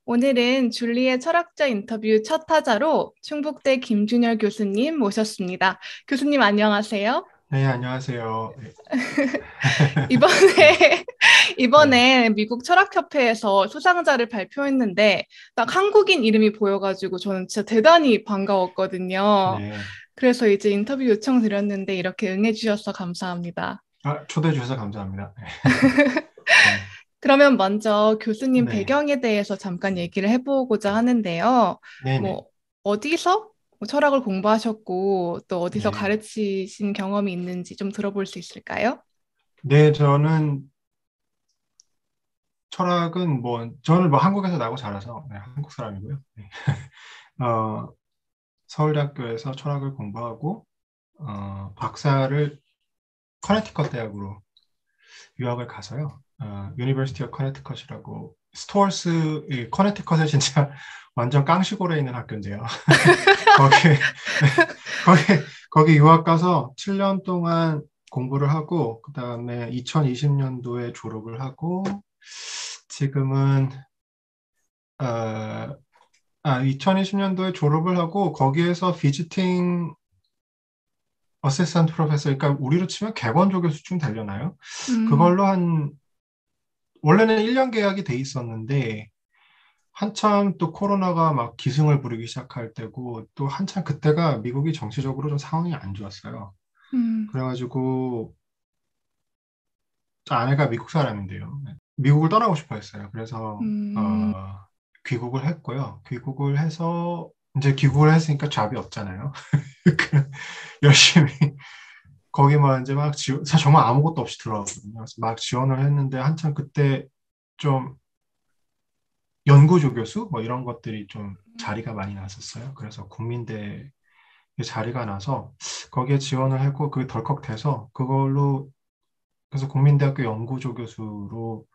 오늘은 줄리의 철학자 인터뷰 첫 타자로 충북대 김준열 교수님 모셨습니다. 교수님 안녕하세요. 네, 안녕하세요. 네, 이번에 네, 이번에 미국 철학협회에서 수상자를 발표했는데 딱 한국인 이름이 보여가지고 저는 진짜 대단히 반가웠거든요. 네. 그래서 이제 인터뷰 요청 드렸는데 이렇게 응해주셔서 감사합니다. 초대해 주셔서 감사합니다. 네, 그러면 먼저 교수님 네, 배경에 대해서 잠깐 얘기를 해보고자 하는데요. 네, 네, 뭐, 어디서 뭐 철학을 공부하셨고, 또 어디서 네. 가르치신 경험이 있는지 좀 들어볼 수 있을까요? 네, 저는 뭐 한국에서 나고 자라서, 네, 한국 사람이고요. 네. 어, 서울대학교에서 철학을 공부하고, 박사를 커네티컷 대학으로 유학을 가서요. 유니버시티 오브 커네티컷이라고, 스토어스, 이 커네티컷에 진짜 완전 깡시골에 있는 학교인데요. 거기 거기 거기 유학 가서 7년 동안 공부를 하고 그다음에 2020년도에 졸업을 하고 지금은 어, 2020년도에 졸업을 하고 거기에서 비지팅 어시스턴트 프로페서 그러니까 우리로 치면 객원조 교수쯤 되려나요? 음, 그걸로 원래는 1년 계약이 돼 있었는데 한참 또 코로나가 막 기승을 부리기 시작할 때고 또 한참 그때가 미국이 정치적으로 좀 상황이 안 좋았어요. 음, 그래가지고 저 아내가 미국 사람인데요. 미국을 떠나고 싶어 했어요. 그래서 음, 귀국을 했고요. 귀국을 해서 이제 귀국을 했으니까 잡이 없잖아요. 그 열심히 거기만 이제 사실 정말 아무것도 없이 들어갔거든요. 그래서 막 지원을 했는데 한참 그때 좀 연구조 교수 뭐 이런 것들이 좀 자리가 많이 났었어요. 그래서 국민대에 자리가 나서 거기에 지원을 했고 그게 덜컥 돼서 그걸로 그래서 국민대학교 연구조 교수로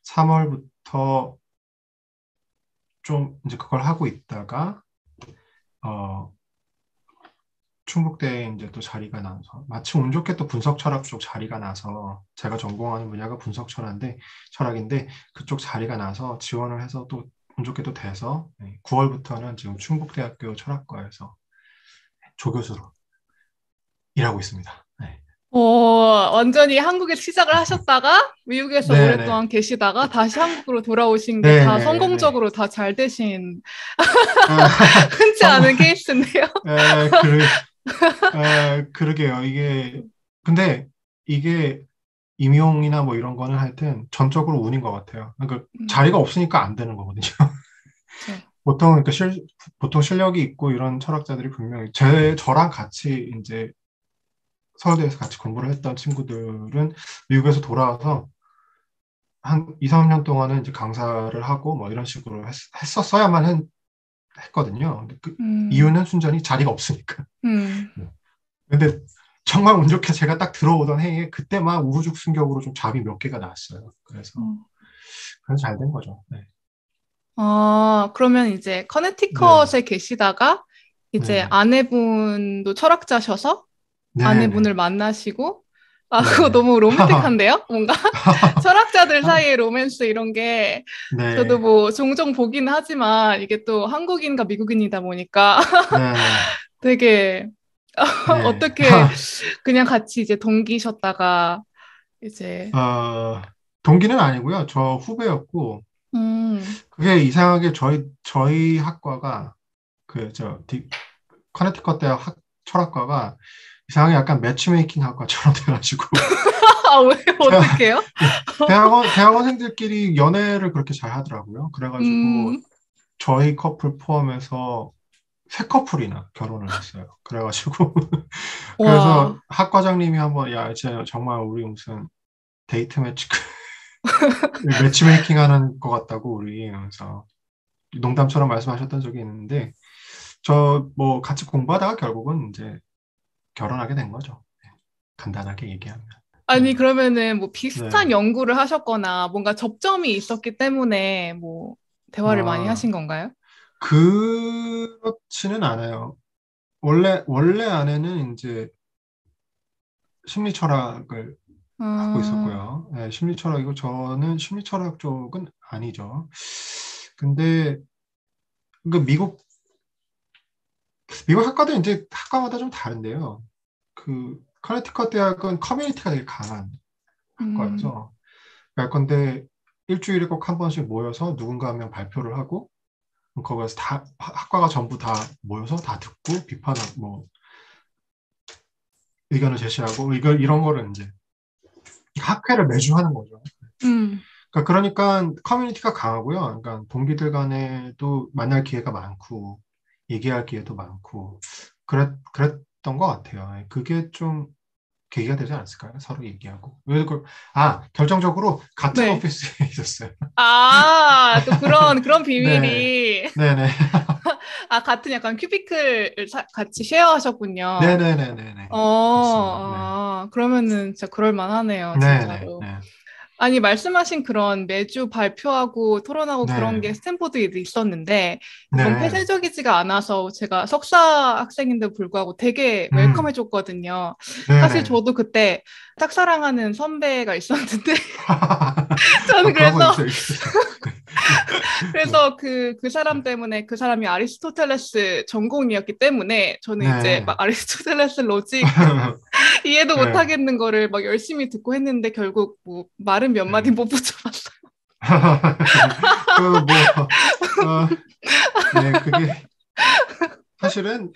3월부터 좀 이제 그걸 하고 있다가 어 충북대에 이제 또 자리가 나서 마침 운 좋게 또 분석 철학 쪽 자리가 나서 제가 전공하는 분야가 분석 철학인데 그쪽 자리가 나서 지원을 해서 또 운 좋게 또 돼서 9월부터는 지금 충북대학교 철학과에서 조교수로 일하고 있습니다. 네. 어, 완전히 한국에 시작을 하셨다가 미국에서 네네. 오랫동안 계시다가 다시 한국으로 돌아오신 게 다 네네. 성공적으로 다 잘 되신 아, 흔치 성공, 않은 케이스인데요. 에, 그러게요. 근데 이게 임용이나 뭐 이런 거는 하여튼 전적으로 운인 것 같아요. 그러니까 자리가 없으니까 안 되는 거거든요. 그렇죠. 보통, 보통 실력이 있고 이런 철학자들이 분명히, 저랑 같이 이제 서울대에서 같이 공부를 했던 친구들은 미국에서 돌아와서 한 2, 3년 동안은 이제 강사를 하고 뭐 이런 식으로 했거든요. 근데 그 음, 이유는 순전히 자리가 없으니까. 음. 네. 근데 정말 운 좋게 제가 딱 들어오던 해에 그때 막 우후죽순격으로 좀 잡이 몇 개가 나왔어요. 그래서 잘 된 거죠. 네. 아, 그러면 이제 네. 커네티컷에 계시다가 이제 네네. 아내분도 철학자셔서 아내분을 네네. 만나시고, 아, 그거 네네. 너무 로맨틱한데요? 뭔가 철학자들 사이의 로맨스 이런 게 저도 네. 뭐 종종 보긴 하지만 이게 또 한국인과 미국인이다 보니까 네네. 되게 네. 어떻게 그냥 같이 이제 동기셨다가 이제, 어, 동기는 아니고요. 저 후배였고, 음, 그게 이상하게 저희 학과가, 커네티컷 대학 철학과가 이상하게 약간 매치메이킹 학과처럼 돼가지고, 아, 왜, 대학, 어떡해요? 대학원생들끼리 연애를 그렇게 잘 하더라고요. 그래가지고 음, 저희 커플 포함해서 세 커플이나 결혼을 했어요. 그래가지고 그래서 와. 학과장님이 한번 야, 진짜 정말 우리 무슨 데이트 매치메이킹 하는 것 같다고 우리 그래서 농담처럼 말씀하셨던 적이 있는데 저 뭐 같이 공부하다가 결국은 이제 결혼하게 된 거죠. 네, 간단하게 얘기하면. 아니, 네. 그러면은 뭐 비슷한 네. 연구를 하셨거나 뭔가 접점이 있었기 때문에 뭐 대화를 많이 아, 하신 건가요? 그렇지는 않아요. 원래 아내는 이제 심리 철학을 하고 음, 있었고요. 네, 심리 철학이고 저는 심리 철학 쪽은 아니죠. 근데 그 미국 학과도 이제 학과마다 좀 다른데요. 그 커네티컷 대학은 커뮤니티가 되게 강한 음, 학과여서 근데 일주일에 꼭 한 번씩 모여서 누군가 한 명 발표를 하고 거기서 다 학과가 전부 다 모여서 다 듣고 비판하고 뭐 의견을 제시하고 이런 거를 이제 학회를 매주 하는 거죠. 음, 그러니까 커뮤니티가 강하고요. 그러니까 동기들 간에도 만날 기회가 많고 얘기할 기회도 많고 그랬던 것 같아요. 그게 좀 계기가 되지 않았을까요? 서로 얘기하고. 결정적으로 같은 네. 오피스에 있었어요. 아, 또 그런 네, 비밀이. 네네, 아, 같은 약간 큐비클을 같이 쉐어하셨군요. 네네네네네. 그렇습니다. 네, 그러면은 진짜 그럴 만하네요, 네네, 진짜로. 네, 아니, 말씀하신 그런 매주 발표하고 토론하고 그런 네, 게 스탠포드에도 있었는데, 너무 네, 폐쇄적이지가 않아서 제가 석사 학생인데 불구하고 되게 음, 웰컴해줬거든요. 사실 네네. 저도 그때 짝사랑하는 선배가 있었는데, 저는 그런 거 그래서, 있어요. 네, 그래서 그 사람 때문에 그 사람이 아리스토텔레스 전공이었기 때문에 저는 이제 네. 막 아리스토텔레스 로직 이해도 못 네, 하겠는 거를 막 열심히 듣고 했는데 결국 뭐 말은 몇 마디 네. 못 붙여봤어요. 그, 뭐, 어, 네, 그게 사실은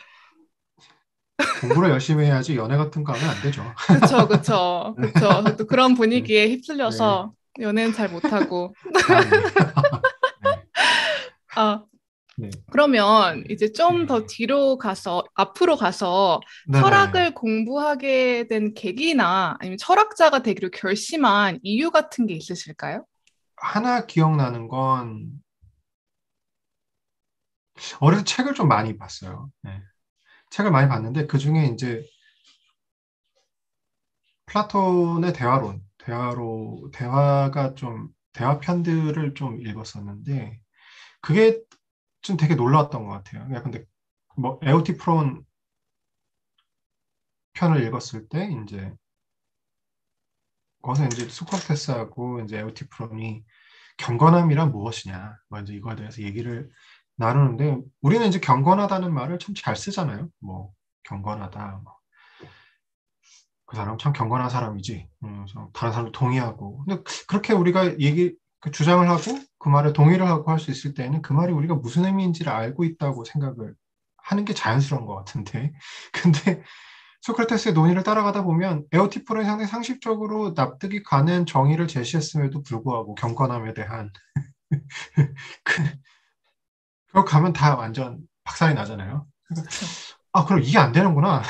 공부를 열심히 해야지 연애 같은 거 하면 안 되죠. 그쵸, 그쵸, 그쵸. 또 그런 네, 분위기에 네. 휩쓸려서 연애는 잘 못하고. 아, 네. 네, 아, 네, 그러면 이제 좀 더 네. 뒤로 가서, 앞으로 가서 네네. 철학을 공부하게 된 계기나 아니면 철학자가 되기로 결심한 이유 같은 게 있으실까요? 하나 기억나는 건 어릴 때 책을 좀 많이 봤어요. 네. 책을 많이 봤는데 그 중에 이제 플라톤의 대화가 좀, 대화 편들을 좀 읽었었는데 그게 좀 되게 놀라웠던 것 같아요. 근데 뭐 에오티프론 편을 읽었을 때 이제 거기서 이제 소크라테스하고 이제 에오티프론이 경건함이란 무엇이냐, 뭐 이제 이거에 대해서 얘기를 나누는데 우리는 이제 경건하다는 말을 참 잘 쓰잖아요. 뭐 경건하다, 뭐, 그 사람 참 경건한 사람이지. 그래서 다른 사람도 동의하고. 근데 그렇게 우리가 그 주장을 하고 그 말에 동의를 하고 할 수 있을 때에는 그 말이 우리가 무슨 의미인지를 알고 있다고 생각을 하는 게 자연스러운 것 같은데. 근데 소크라테스의 논의를 따라가다 보면 에오티프론이 상당히 상식적으로 납득이 가는 정의를 제시했음에도 불구하고 경건함에 대한 그, 그거 가면 다 완전 박살이 나잖아요. 그러니까, 그쵸. 그럼 이게 안 되는구나.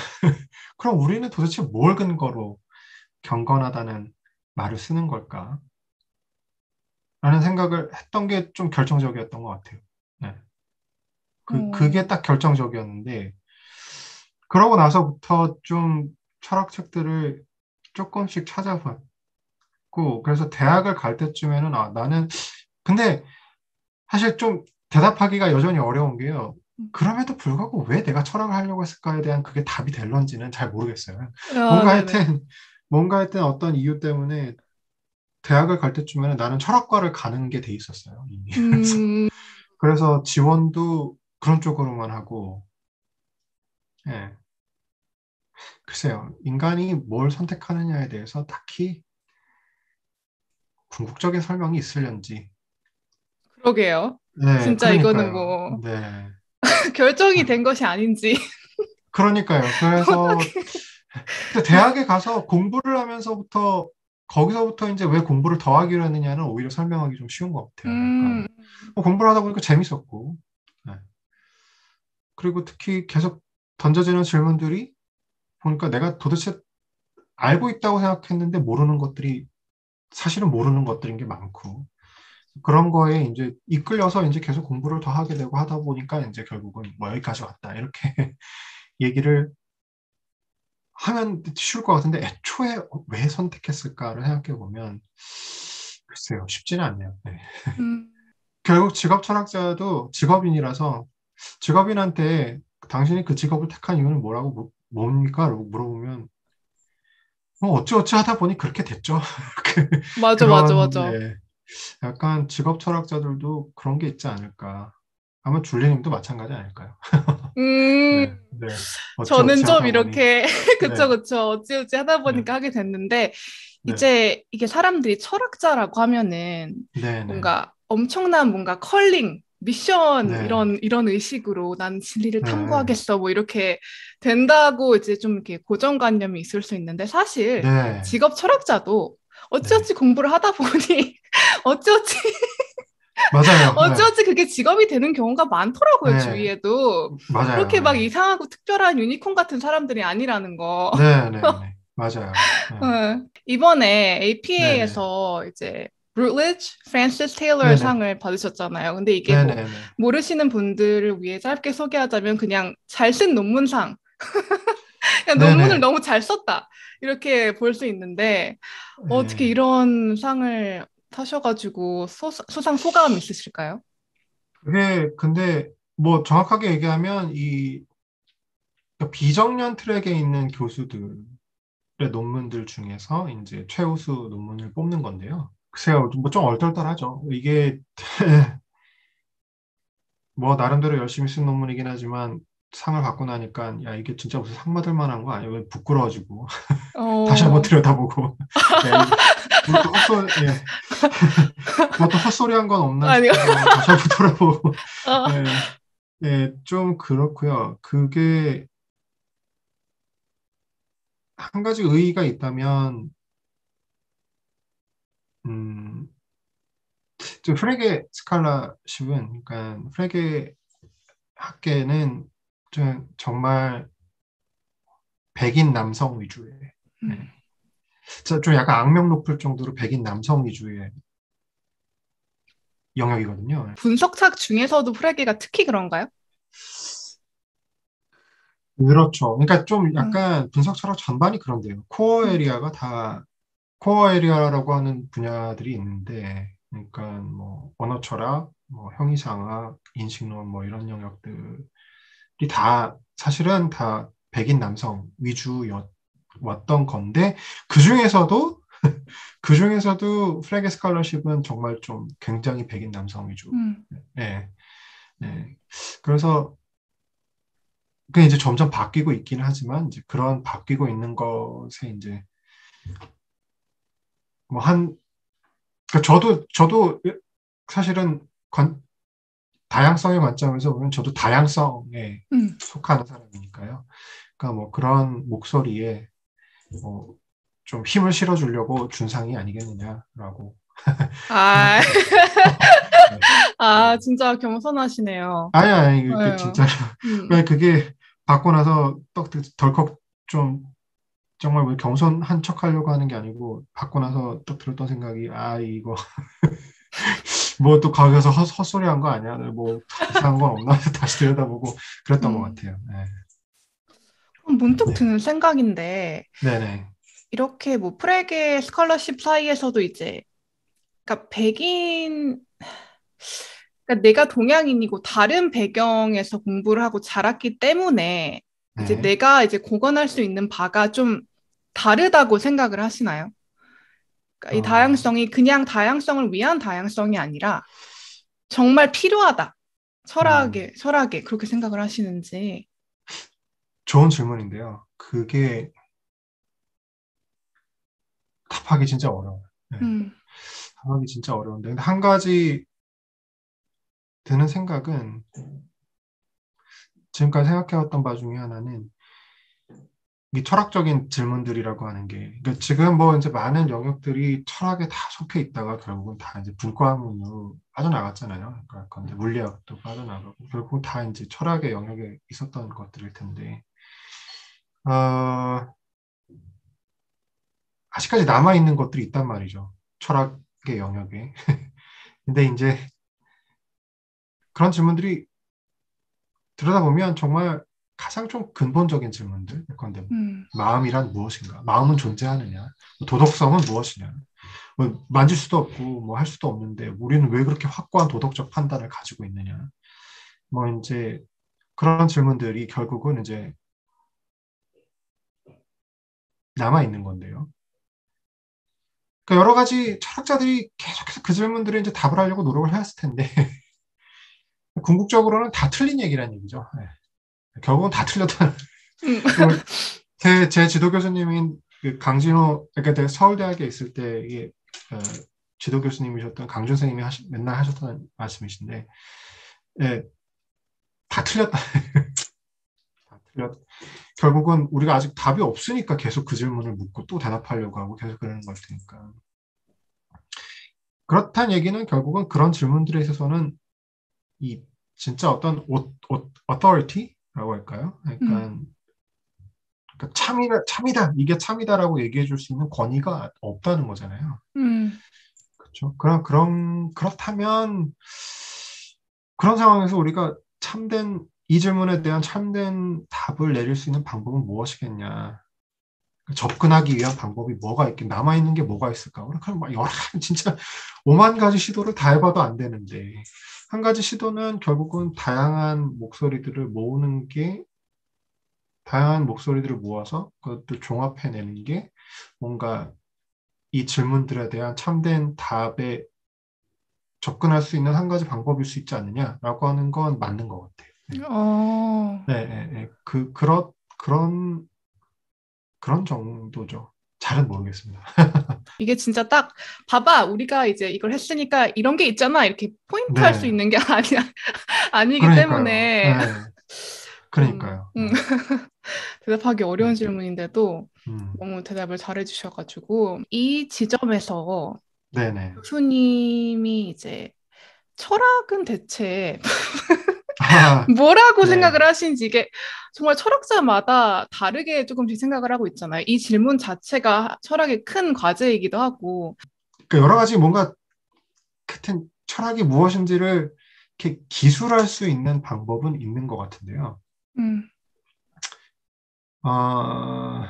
그럼 우리는 도대체 뭘 근거로 경건하다는 말을 쓰는 걸까? 라는 생각을 했던 게 좀 결정적이었던 것 같아요. 네. 그게 음, 딱 결정적이었는데, 그러고 나서부터 좀 철학책들을 조금씩 찾아봤고, 그래서 대학을 갈 때쯤에는, 나는, 근데 사실 좀 대답하기가 여전히 어려운 게요. 그럼에도 불구하고 왜 내가 철학을 하려고 했을까에 대한 그게 답이 될런지는 잘 모르겠어요. 아, 뭔가 네네. 하여튼, 뭔가 하여튼 어떤 이유 때문에 대학을 갈 때쯤에는 나는 철학과를 가는 게 돼 있었어요, 이미. 음, 그래서 지원도 그런 쪽으로만 하고, 예. 글쎄요, 인간이 뭘 선택하느냐에 대해서 딱히 궁극적인 설명이 있을런지. 그러게요. 네, 진짜 이거는 그러니까요. 뭐 네. 결정이 된 것이 아닌지. 그러니까요. 그래서 어떻게. 근데 대학에 가서 공부를 하면서부터 거기서부터 이제 왜 공부를 더 하기로 했느냐는 오히려 설명하기 좀 쉬운 것 같아요. 음, 뭐 공부를 하다 보니까 재밌었고, 네. 그리고 특히 계속 던져지는 질문들이 보니까 내가 도대체 알고 있다고 생각했는데 모르는 것들이 사실은 모르는 것들인 게 많고, 그런 거에 이제 이끌려서 이제 계속 공부를 더 하게 되고 하다 보니까 이제 결국은 뭐 여기까지 왔다. 이렇게 얘기를 하면 쉬울 것 같은데 애초에 왜 선택했을까를 생각해 보면 글쎄요, 쉽지는 않네요. 네. 음, 결국 직업 철학자도 직업인이라서 직업인한테 당신이 그 직업을 택한 이유는 뭡니까? 라고 물어보면 뭐 어찌어찌 하다 보니 그렇게 됐죠. 맞아, 맞아, 그런, 맞아. 네. 약간 직업 철학자들도 그런 게 있지 않을까. 아마 줄리님도 마찬가지 아닐까요? 네, 음, 네. 저는 어찌어찌 좀 하다 보니. 이렇게, 그쵸, 네, 그쵸. 어찌어찌 하다 네, 보니까 하게 됐는데, 네, 이제 이게 사람들이 철학자라고 하면은 네, 네, 뭔가 엄청난 뭔가 컬링, 미션, 네, 이런 의식으로 난 진리를 네, 탐구하겠어. 뭐 이렇게 된다고 이제 좀 이렇게 고정관념이 있을 수 있는데, 사실 네, 직업 철학자도 네. 어찌어찌 공부를 하다 보니, 어찌어찌 맞아요. 네, 어찌어찌 그게 직업이 되는 경우가 많더라고요, 네, 주위에도. 맞아요. 그렇게 막 네, 이상하고 특별한 유니콘 같은 사람들이 아니라는 거. 네, 네, 네. 맞아요. 네, 이번에 네, 네, APA에서 이제 루틀리지 프랜시스 테일러 네, 네, 상을 받으셨잖아요. 근데 이게 네, 뭐 네, 네. 모르시는 분들을 위해 짧게 소개하자면 그냥 잘 쓴 논문상, 그냥 네, 논문을 네. 너무 잘 썼다. 이렇게 볼 수 있는데 어떻게 네. 이런 상을 타셔가지고 수상 소감 있으실까요? 그게 근데 뭐 정확하게 얘기하면 이 비정년 트랙에 있는 교수들의 논문들 중에서 이제 최우수 논문을 뽑는 건데요. 글쎄요, 뭐 좀 얼떨떨하죠. 이게 뭐 나름대로 열심히 쓴 논문이긴 하지만 상을 받고 나니까 야 이게 진짜 무슨 상 받을 만한 거 아니야? 왜 부끄러워지고 다시 한번 어, 들여다보고 야 이게 뭐 또 헛소리 예. 뭐 또 헛소리한 건 없나 아니요. 싶어서 다시 한번 돌아보고 어, 예, 예, 좀 그렇고요. 그게 한 가지 의의가 있다면 음, 저 프레게 스칼라십은 그러니까 프레게 학계는 정말 백인 남성 위주의 음. 예. 좀 약간 악명 높을 정도로 백인 남성 위주의 영역이거든요. 분석학 중에서도 프레게가 특히 그런가요? 그렇죠. 그러니까 좀 음, 약간 분석 철학 전반이 그런데요. 코어 음, 에리아가 다 코어 에리아라고 하는 분야들이 있는데, 그러니까 뭐 언어 철학, 뭐 형이상학, 인식론 뭐 이런 영역들이 다 사실은 다 백인 남성 위주였던 건데 그 중에서도 그 중에서도 프레게 스칼러십은 정말 좀 굉장히 백인 남성 위주. 음. 네, 네. 그래서 그게 이제 점점 바뀌고 있기는 하지만 이제 그런 바뀌고 있는 것에 이제 뭐 그러니까 저도 사실은 다양성의 관점에서 보면 저도 다양성에 음. 속하는 사람이니까요. 그러니까 뭐 그런 목소리에 뭐좀 힘을 실어주려고 준 상이 아니겠느냐라고 아, 생각하고 있습니다. 네. 아, 네. 진짜 겸손하시네요. 아니, 이게 네. 진짜로. 음. 왜 그게 받고 나서 떡 덜컥 좀 정말 뭐 겸손한 척 하려고 하는 게 아니고 받고 나서 딱 들었던 생각이 아 이거 뭐 또 거기서 헛소리 한 거 아니야? 뭐 이상한 건 없나 해서 다시 들여다보고 그랬던 것 음. 같아요. 네. 문득 네. 드는 생각인데, 네네. 이렇게 뭐 프레게 스칼러십 사이에서도 이제, 그러니까 그러니까 내가 동양인이고 다른 배경에서 공부를 하고 자랐기 때문에 이제 네. 내가 이제 공언할 수 있는 바가 좀 다르다고 생각을 하시나요? 그러니까 이 어, 다양성이 그냥 다양성을 위한 다양성이 아니라 정말 필요하다. 음, 철학에 그렇게 생각을 하시는지. 좋은 질문인데요. 그게 답하기 진짜 어려워요. 네. 음, 답하기 진짜 어려운데 근데 한 가지 드는 생각은 지금까지 생각해왔던 바 중에 하나는 이 철학적인 질문들이라고 하는 게, 그러니까 지금 뭐 이제 많은 영역들이 철학에 다 속해 있다가 결국은 다 이제 분과학문으로 빠져나갔잖아요. 그러니까 이제 물리학도 빠져나가고 결국 다 이제 철학의 영역에 있었던 것들일 텐데, 어, 아직까지 남아 있는 것들이 있단 말이죠. 철학의 영역에. 근데 이제 그런 질문들이 들여다보면 정말 가장 좀 근본적인 질문들, 그런데 음, 마음이란 무엇인가? 마음은 존재하느냐? 도덕성은 무엇이냐? 뭐 만질 수도 없고 뭐 할 수도 없는데 우리는 왜 그렇게 확고한 도덕적 판단을 가지고 있느냐? 뭐 이제 그런 질문들이 결국은 이제 남아 있는 건데요. 그러니까 여러 가지 철학자들이 계속해서 그 질문들에 이제 답을 하려고 노력을 해왔을 텐데 궁극적으로는 다 틀린 얘기라는 얘기죠. 네. 결국은 다 틀렸다는. 음, 그 제 지도 교수님인 그 강진호, 그러니까 서울대학에 있을 때 이게 지도 교수님이셨던 강준 선생님이 맨날 하셨던 말씀이신데, 예, 다 틀렸다. 다 틀렸. 결국은 우리가 아직 답이 없으니까 계속 그 질문을 묻고 또 대답하려고 하고 계속 그러는 걸 테니까. 그렇다는 얘기는 결국은 그런 질문들에 있어서는 이 진짜 어떤 authority라고 할까요? 음, 그러니까 참이다, 이게 참이다라고 얘기해 줄 수 있는 권위가 없다는 거잖아요. 음, 그렇죠? 그렇다면 그런 상황에서 우리가 이 질문에 대한 참된 답을 내릴 수 있는 방법은 무엇이겠냐? 접근하기 위한 방법이 뭐가 있긴, 남아있는 게 뭐가 있을까? 그럼 막 여러 가지, 진짜 오만 가지 시도를 다 해봐도 안 되는데, 한 가지 시도는 결국은 다양한 목소리들을 모아서 그것들 종합해내는 게 뭔가 이 질문들에 대한 참된 답에 접근할 수 있는 한 가지 방법일 수 있지 않느냐라고 하는 건 맞는 것 같아요. 네, 어, 네, 네, 네. 그런 정도죠. 잘은 모르겠습니다. 이게 진짜 딱, 봐봐, 우리가 이제 이걸 했으니까 이런 게 있잖아. 이렇게 포인트 할 수 네, 있는 게 아니야, 아니기 그러니까요. 때문에 네, 좀, 그러니까요. 네, 대답하기 네, 어려운 질문인데도 음, 너무 대답을 잘해주셔가지고, 이 지점에서 네네. 교수님이 이제 철학은 대체 아, 뭐라고 네. 생각을 하시는지 이게 정말 철학자마다 다르게 조금씩 생각을 하고 있잖아요. 이 질문 자체가 철학의 큰 과제이기도 하고. 그 여러 가지 뭔가 하여튼 철학이 무엇인지를 이렇게 기술할 수 있는 방법은 있는 것 같은데요. 음, 아,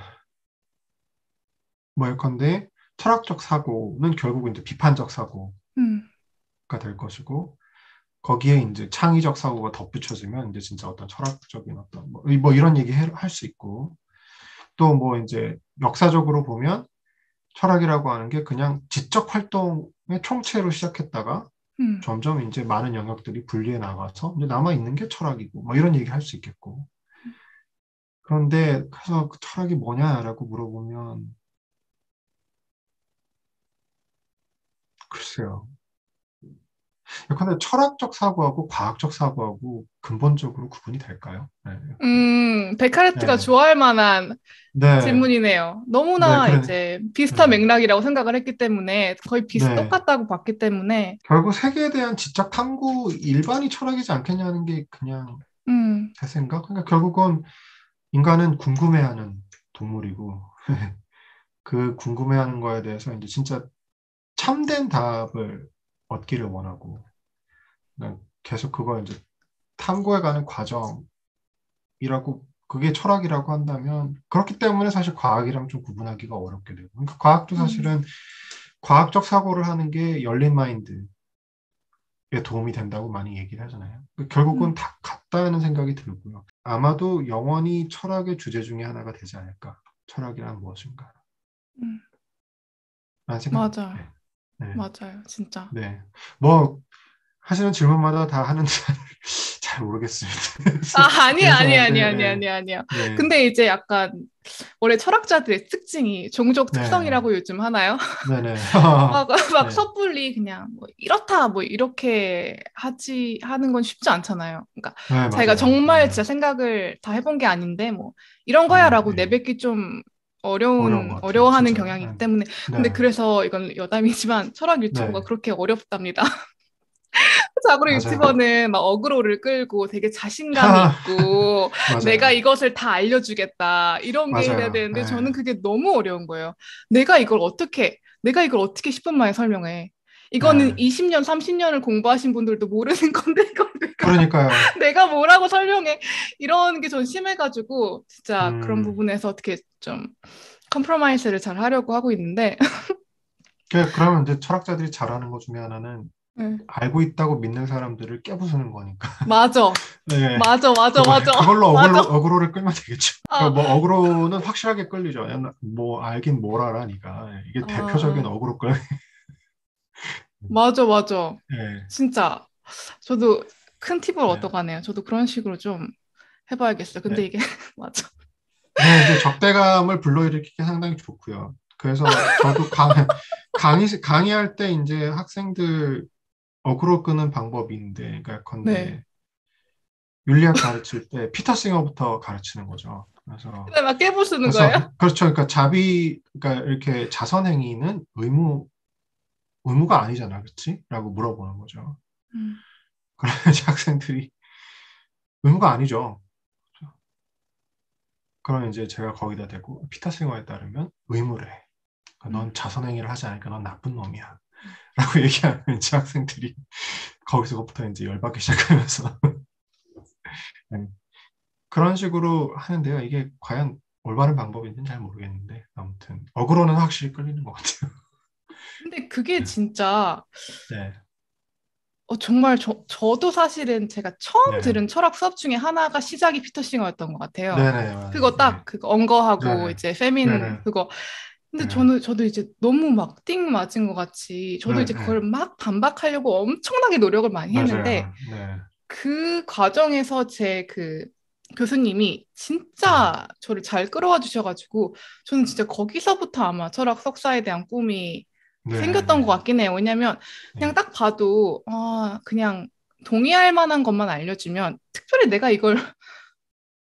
뭐 예컨대 철학적 사고는 결국은 이제 비판적 사고가 음, 될 것이고 거기에 이제 창의적 사고가 덧붙여지면 이제 진짜 어떤 철학적인 어떤 뭐 이런 얘기 할 수 있고 또 뭐 이제 역사적으로 보면 철학이라고 하는 게 그냥 지적 활동의 총체로 시작했다가 음, 점점 이제 많은 영역들이 분리해 나가서 이제 남아 있는 게 철학이고 뭐 이런 얘기 할 수 있겠고 그런데 그래서 그 철학이 뭐냐라고 물어보면 글쎄요. 근데 철학적 사고하고 과학적 사고하고 근본적으로 구분이 될까요? 네. 데카르트가 네. 좋아할 만한 네. 질문이네요. 네. 너무나 그래. 이제 비슷한 네. 맥락이라고 생각을 했기 때문에 거의 네. 똑같다고 봤기 때문에 결국 세계에 대한 지적 탐구 일반이 철학이지 않겠냐는 게 그냥 음, 제 생각. 그러니까 결국은 인간은 궁금해하는 동물이고 그 궁금해하는 거에 대해서 이제 진짜 참된 답을 얻기를 원하고 그냥 계속 그걸 이제 탐구해가는 과정이라고 그게 철학이라고 한다면 그렇기 때문에 사실 과학이랑 좀 구분하기가 어렵게 되고 그러니까 과학도 음, 사실은 과학적 사고를 하는 게 열린 마인드에 도움이 된다고 많이 얘기를 하잖아요. 결국은 음, 다 같다는 생각이 들고요. 아마도 영원히 철학의 주제 중에 하나가 되지 않을까. 철학이란 무엇인가. 음. 라는 생각입니다. 맞아요. 네. 네. 맞아요. 진짜. 네. 뭐 하시는 질문마다 다 하는지 잘 모르겠습니다. 아니야, 그래서 아니야, 아니야, 아니야, 네, 아니야, 아니야. 네, 근데 이제 약간 원래 철학자들의 특징이 종족 네, 특성이라고 요즘 하나요? 네, 네, 막 네, 섣불리 그냥 뭐 이렇다 뭐 이렇게 하는 건 쉽지 않잖아요. 그러니까 네, 자기가 맞아요. 네, 정말 진짜 생각을 다 해본 게 아닌데 뭐 이런 거야라고 네. 내뱉기 좀 어려운 것 같아요, 어려워하는 진짜. 경향이기 네, 때문에 근데 네, 그래서 이건 여담이지만 철학 유튜버가 네, 그렇게 어렵답니다. 자고로 맞아요. 유튜버는 막 어그로를 끌고 되게 자신감이 있고 내가 맞아요, 이것을 다 알려주겠다 이런 게 돼야 맞아요. 되는데 네, 저는 그게 너무 어려운 거예요. 내가 이걸 어떻게 10분 만에 설명해. 이거는 네. 20년, 30년을 공부하신 분들도 모르는 건데 이걸 그러니까요. 내가 뭐라고 설명해. 이런 게 전 심해가지고 진짜 그런 음, 부분에서 어떻게 좀 컴프로마이스를 잘 하려고 하고 있는데 그러면 이제 철학자들이 잘하는 것 중에 하나는 네. 알고 있다고 믿는 사람들을 깨부수는 거니까. 맞아. 네, 맞아, 맞아, 맞아, 그걸로 맞아. 어그로를 끌면 되겠죠. 아, 그러니까 뭐 어그로는 확실하게 끌리죠. 뭐 알긴 뭘 알아, 니가. 이게 대표적인 아, 어그로 끌. 맞아, 맞아. 네, 진짜. 저도 큰 팁을 네, 얻어가네요. 저도 그런 식으로 좀 해봐야겠어요. 근데 네. 이게, 맞아. 네, 이제 적대감을 불러일으키기 상당히 좋고요. 그래서 저도 강의할 때 이제 학생들 어그로 끄는 방법인데, 그러니까 네. 건데 윤리학 가르칠 때 피터 싱어부터 가르치는 거죠. 그래서 근데 막 깨부 쓰는 거예요? 그렇죠. 그러니까 그러니까 이렇게 자선행위는 의무가 아니잖아, 그렇지? 라고 물어보는 거죠. 음, 그러면 이제 학생들이 의무가 아니죠. 그러면 이제 제가 거기다 대고 피터 싱어에 따르면 의무래. 그러니까 음. 넌 자선행위를 하지 않으니까 넌 나쁜 놈이야. 라고 얘기하면 이제 학생들이 거기서부터 이제 열받기 시작하면서 네. 그런 식으로 하는데요. 이게 과연 올바른 방법인지는 잘 모르겠는데 아무튼 어그로는 확실히 끌리는 것 같아요. 근데 그게 네. 진짜 네. 정말 저도 사실은 제가 처음 네. 들은 철학 수업 중에 하나가 시작이 피터싱어였던 것 같아요. 네네, 맞아요. 그거 딱 네. 그거 언거하고 네네. 이제 페민 네네. 그거. 근데 네. 저도 이제 너무 막 띵 맞은 것 같이 저도 네. 이제 네. 그걸 막 반박하려고 엄청나게 노력을 많이 했는데 맞아요. 네. 그 과정에서 제 그 교수님이 네. 진짜 저를 잘 끌어와 주셔가지고 저는 진짜 거기서부터 아마 철학 석사에 대한 꿈이 네. 생겼던 것 네. 같긴 해요. 왜냐면 그냥 네. 딱 봐도 그냥 동의할 만한 것만 알려주면 특별히 내가 이걸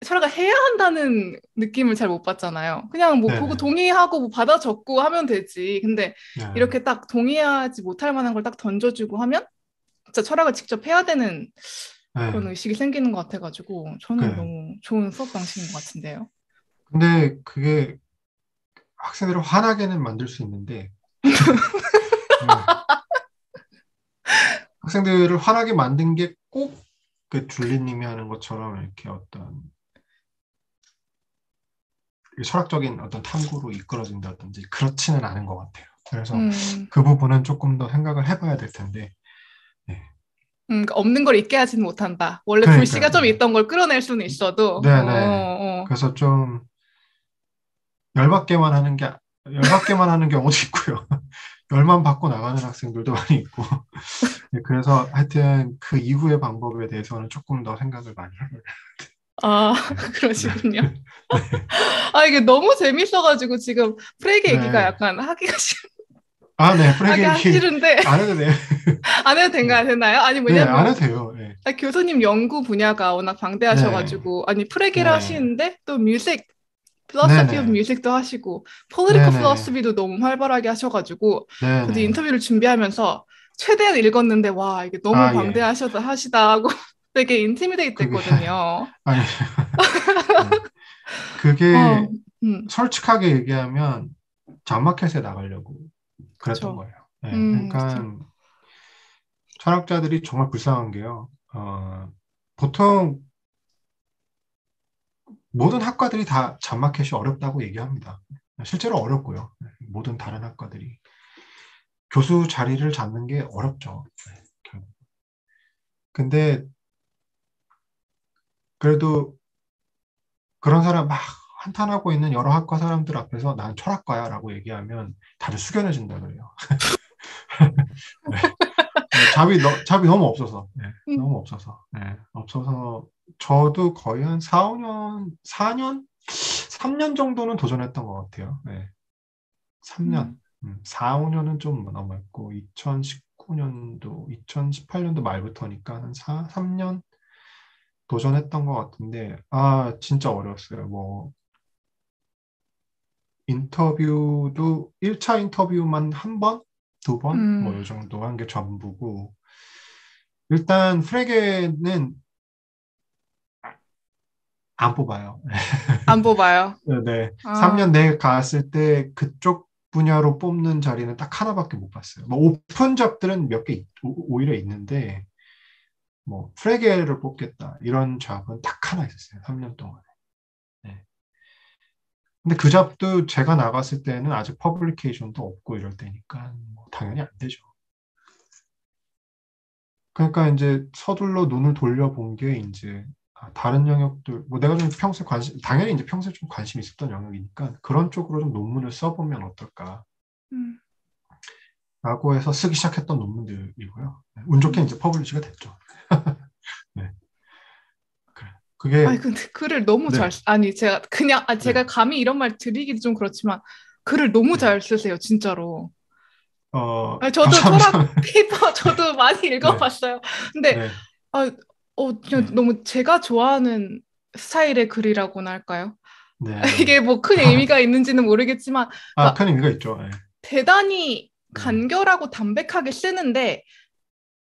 철학을 해야 한다는 느낌을 잘 못 받잖아요. 그냥 뭐 네. 보고 네. 동의하고 뭐 받아 적고 하면 되지. 근데 네. 이렇게 딱 동의하지 못할 만한 걸 딱 던져주고 하면 진짜 철학을 직접 해야 되는 네. 그런 의식이 생기는 것 같아가지고 저는 그 너무 좋은 수업 방식인 것 같은데요. 근데 그게 학생들을 화나게는 만들 수 있는데 네. 학생들을 화나게 만든 게 꼭 그 줄리님이 하는 것처럼 이렇게 어떤 철학적인 어떤 탐구로 이끌어진다든지 그렇지는 않은 것 같아요. 그래서 음, 그 부분은 조금 더 생각을 해봐야 될 텐데. 네. 그러니까 없는 걸 있게 하지는 못한다. 원래 불씨가 그러니까요. 좀 네. 있던 걸 끌어낼 수는 있어도, 네네. 그래서 좀 열받게만 하는 게 열받게만 하는 경우도 있고요. 열만 받고 나가는 학생들도 많이 있고. 네, 그래서 하여튼 그 이후의 방법에 대해서는 조금 더 생각을 많이 해요. 아, 네. 그러시군요. 네. 네. 이게 너무 재밌어가지고 지금 프레게 얘기가 네. 약간 아, 네. 프레게 하기 얘기 싫은데, 안 해도 돼요. 안 해도 네. 되나요? 아니, 네, 안 뭐냐면, 해도 돼요. 네. 교수님 연구 분야가 워낙 네. 방대하셔가지고, 아니, 프레게를 네. 하시는데, 또 뮤직, 필로소피 오브 네네. 뮤직도 하시고, 폴리티컬 네네. 필로소피도 너무 활발하게 하셔가지고, 저도 네네. 인터뷰를 준비하면서 최대한 읽었는데, 와, 이게 너무 아, 예. 방대하시다 하고 되게 인티미데이트 그게, 됐거든요. 아니, 네. 어, 그게 음, 솔직하게 얘기하면 장마켓에 나가려고 그랬던 그쵸. 거예요. 네. 그쵸. 그러니까 철학자들이 정말 불쌍한 게요. 보통 모든 학과들이 다 잡마켓이 어렵다고 얘기합니다. 실제로 어렵고요. 모든 다른 학과들이. 교수 자리를 잡는 게 어렵죠. 네, 결국. 근데 그래도 그런 사람 막 한탄하고 있는 여러 학과 사람들 앞에서 난 철학과야 라고 얘기하면 다들 숙연해진다 그래요. 네. 잡이 너무 없어서. 네, 음, 너무 없어서. 네, 없어서 저도 거의 한 4, 5년, 4년? 3년 정도는 도전했던 것 같아요. 네, 3년. 음, 4, 5년은 좀 넘었고, 2019년도, 2018년도 말부터니까 한 3년 도전했던 것 같은데, 진짜 어려웠어요. 뭐, 인터뷰도 1차 인터뷰만 한 번, 두 번, 뭐, 음. 이 정도 한 게 전부고, 일단 프레게는 안 뽑아요. 안 뽑아요. 네. 아, 3년 내에 갔을 때 그쪽 분야로 뽑는 자리는 딱 하나밖에 못 봤어요. 뭐 오픈 잡들은 몇 개 오히려 있는데 뭐 프레게를 뽑겠다 이런 잡은 딱 하나 있었어요. 3년 동안에. 네. 근데 그 잡도 제가 나갔을 때는 아직 퍼블리케이션도 없고 이럴 때니까 뭐 당연히 안 되죠. 그러니까 이제 서둘러 눈을 돌려본 게 이제 다른 영역들, 뭐 내가 좀 평소에 당연히 이제 평소에 좀 관심 있었던 영역이니까 그런 쪽으로 좀 논문을 써보면 어떨까라고 음, 해서 쓰기 시작했던 논문들이고요. 운 좋게 음. 이제 퍼블리시가 됐죠. 네, 그래. 아니, 그게, 근데 글을 너무 네, 아니, 제가 그냥, 네, 제가 감히 이런 말 드리기도 좀 그렇지만, 글을 너무 네. 잘 쓰세요, 진짜로. 아니, 저도 철학 감사합니다. 페이퍼 저도 많이 네, 읽어봤어요. 근데, 네, 아, 그냥 네, 너무 제가 좋아하는 스타일의 글이라고나 할까요? 네. 이게 뭐 큰 의미가 있는지는 모르겠지만, 그러니까 큰 의미가 있죠. 네, 대단히 네, 간결하고 담백하게 쓰는데,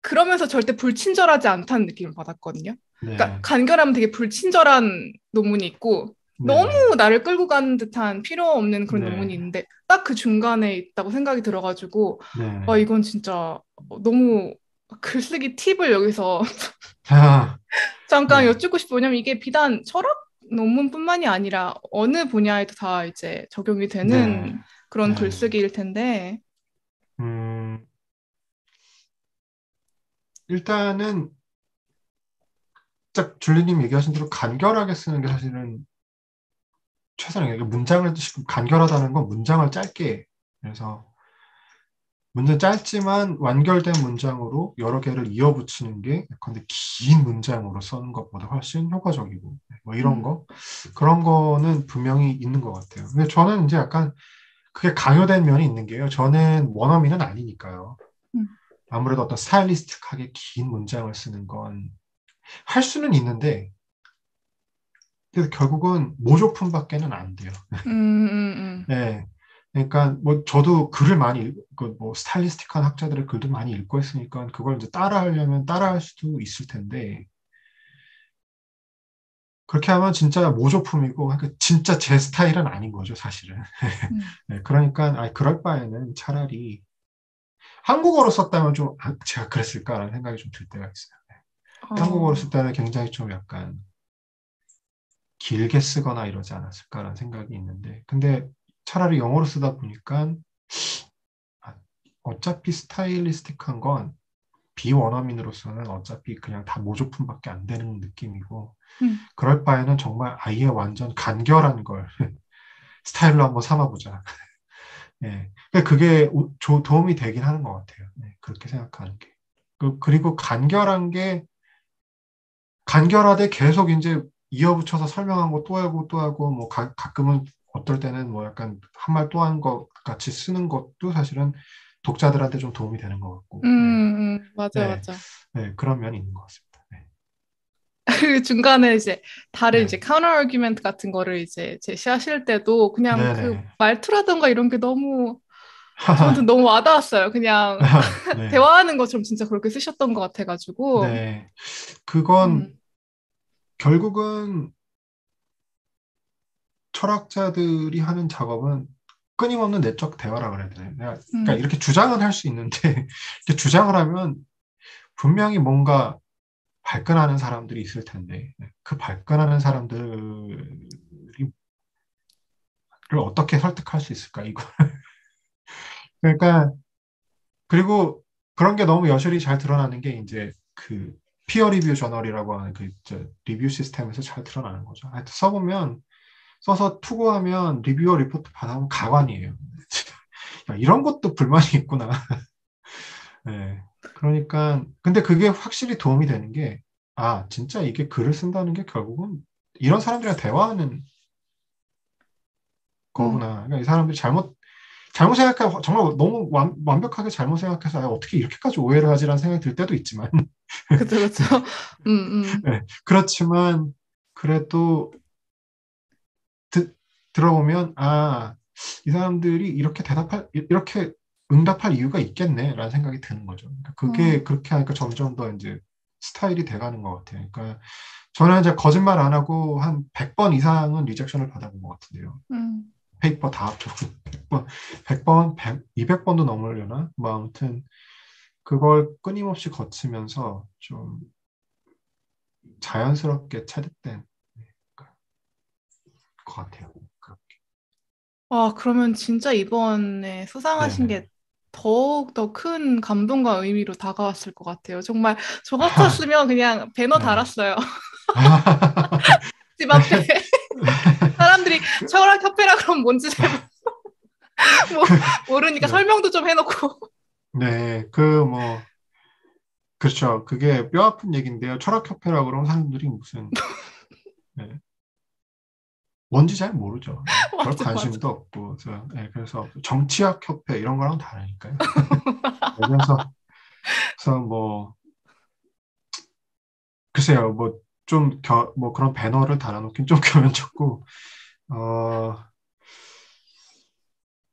그러면서 절대 불친절하지 않다는 느낌을 받았거든요. 그러니까 네, 간결하면 되게 불친절한 논문이 있고 네, 너무 네, 나를 끌고 가는 듯한 필요 없는 그런 논문이 네, 있는데 딱 그 중간에 있다고 생각이 들어가지고 네. 이건 진짜 너무 글쓰기 팁을 여기서 아, 잠깐 네, 여쭙고 싶어요. 왜냐면 이게 비단 철학 논문뿐만이 아니라 어느 분야에도 다 이제 적용이 네, 되는 그런 네. 글쓰기일 텐데. 음, 일단은 딱 줄리님 얘기하신 대로 간결하게 쓰는 게 사실은 최선이에요. 이게 문장을 간결하다는 건 문장을 짧게 그래서 문장 짧지만 완결된 문장으로 여러 개를 이어붙이는 게 예컨대 긴 문장으로 쓰는 것보다 훨씬 효과적이고 뭐 이런 음, 거 그런 거는 분명히 있는 것 같아요. 근데 저는 이제 약간 그게 강요된 면이 있는 게요. 저는 원어민은 아니니까요. 음, 아무래도 어떤 스타일리스틱하게 긴 문장을 쓰는 건 할 수는 있는데 그래서 결국은 모조품밖에는 안 돼요. 음. 네. 그러니까 뭐 저도 글을 많이 읽고 뭐 스타일리스틱한 학자들의 글도 많이 읽고 했으니까 그걸 이제 따라하려면 따라할 수도 있을 텐데 그렇게 하면 진짜 모조품이고 그러니까 진짜 제 스타일은 아닌 거죠, 사실은. 음. 네, 그러니까 그럴 바에는 차라리 한국어로 썼다면 좀 제가 그랬을까라는 생각이 좀 들 때가 있어요. 한국어로 쓸 어, 때는 굉장히 좀 약간 길게 쓰거나 이러지 않았을까라는 생각이 있는데 근데 차라리 영어로 쓰다 보니까 아, 어차피 스타일리스틱한 건 비원어민으로서는 어차피 그냥 다 모조품밖에 안 되는 느낌이고 음. 그럴 바에는 정말 아예 완전 간결한 걸 스타일로 한번 삼아보자. 예. 그게 도움이 되긴 하는 것 같아요. 네, 그렇게 생각하는 게. 그리고 간결하되 계속 이제 이어붙여서 설명한 거 또 하고 또 하고 뭐 가끔은 어떨 때는 뭐 약간 한 말 또 한 것 같이 쓰는 것도 사실은 독자들한테 좀 도움이 되는 것 같고. 네. 맞아, 네. 맞아. 네. 그런 면이 있는 것 같습니다. 네. 그 중간에 이제 다른 이제 네. 카운터 아규멘트 같은 거를 이제 제시하실 때도 그냥 그 네네. 말투라던가 이런 게 너무 저한테 너무 와닿았어요. 그냥 네. 대화하는 것처럼 진짜 그렇게 쓰셨던 것 같아가지고. 네. 그건 음, 결국은 철학자들이 하는 작업은 끊임없는 내적 대화라 그래야 되나요? 그러니까 음, 이렇게 주장은 할 수 있는데, 이렇게 주장을 하면 분명히 뭔가 발끈하는 사람들이 있을 텐데, 그 발끈하는 사람들을 어떻게 설득할 수 있을까, 이거. 그러니까, 그리고 그런 게 너무 여실히 잘 드러나는 게 이제 그 피어 리뷰 저널이라고 하는 리뷰 시스템에서 잘 드러나는 거죠. 하여튼 써보면 써서 투고하면 리뷰어 리포트 받아오면 가관이에요. 야, 이런 것도 불만이 있구나. 네. 그러니까 근데 그게 확실히 도움이 되는 게 진짜 이게 글을 쓴다는 게 결국은 이런 사람들이랑 대화하는 어, 거구나. 그러니까 이 사람들이 잘못 생각해 정말 너무 완벽하게 잘못 생각해서 어떻게 이렇게까지 오해를 하지라는 생각이 들 때도 있지만 그쵸, 그쵸. 음, 음, 네. 그렇지만 그래도 들어보면 이 사람들이 이렇게 응답할 이유가 있겠네라는 생각이 드는 거죠. 그러니까 어, 그게 그렇게 하니까 점점 더 이제 스타일이 돼가는 것 같아요. 그러니까 저는 이제 거짓말 안 하고 한 100번 이상은 리젝션을 받아본 것 같은데요. 음. 페이퍼 다 합쳐서 100번, 200번도 넘으려나? 뭐 아무튼 그걸 끊임없이 거치면서 좀 자연스럽게 체득된 것 같아요. 그러면 진짜 이번에 수상하신 네네. 게 더욱 더 큰 감동과 의미로 다가왔을 것 같아요. 정말 저 같았으면 그냥 배너 네. 달았어요. 집 앞에 사람들이 철학협회라 그러면 뭔지 잘 그, 모르니까 네. 설명도 좀 해놓고. 네. 그렇죠. 그게 뼈 아픈 얘기인데요. 철학협회라고 그러면 사람들이 무슨, 네. 뭔지 잘 모르죠. 네. 별 맞아, 맞아. 관심도 없고. 그래서 정치학협회 이런 거랑 다르니까요. 네, 그래서 뭐, 글쎄요. 뭐, 뭐 그런 배너를 달아놓긴 좀 겸연쩍고, 어,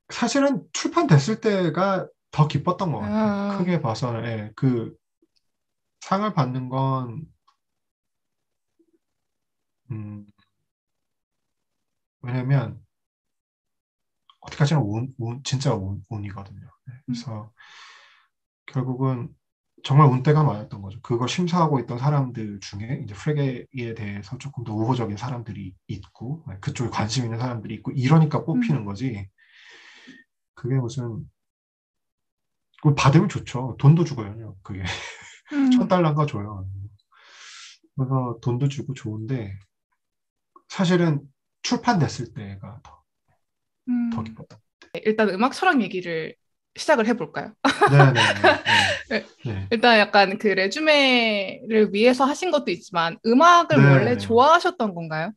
사실은 출판됐을 때가 더 기뻤던 것 같아요. 아, 크게 봐서는, 예, 그 상을 받는 건, 음, 왜냐면, 어떻게까지나 진짜 운이거든요. 네, 음, 그래서 결국은 정말 운때가 맞았던 거죠. 그걸 심사하고 있던 사람들 중에 이제 프레게에 대해서 조금 더 우호적인 사람들이 있고, 네, 그쪽에 관심 있는 사람들이 있고, 이러니까 음, 뽑히는 거지. 그게 무슨, 그걸 받으면 좋죠. 돈도 주고요. 그게 천 음, 달러인가 줘요. 그래서 돈도 주고 좋은데, 사실은 출판됐을 때가 더 음. 기뻤다. 일단 음악 철학 얘기를 시작을 해볼까요? 네네네. 네. 네. 네. 일단 약간 그 레주메를 위해서 하신 것도 있지만 음악을 원래 네네. 좋아하셨던 건가요?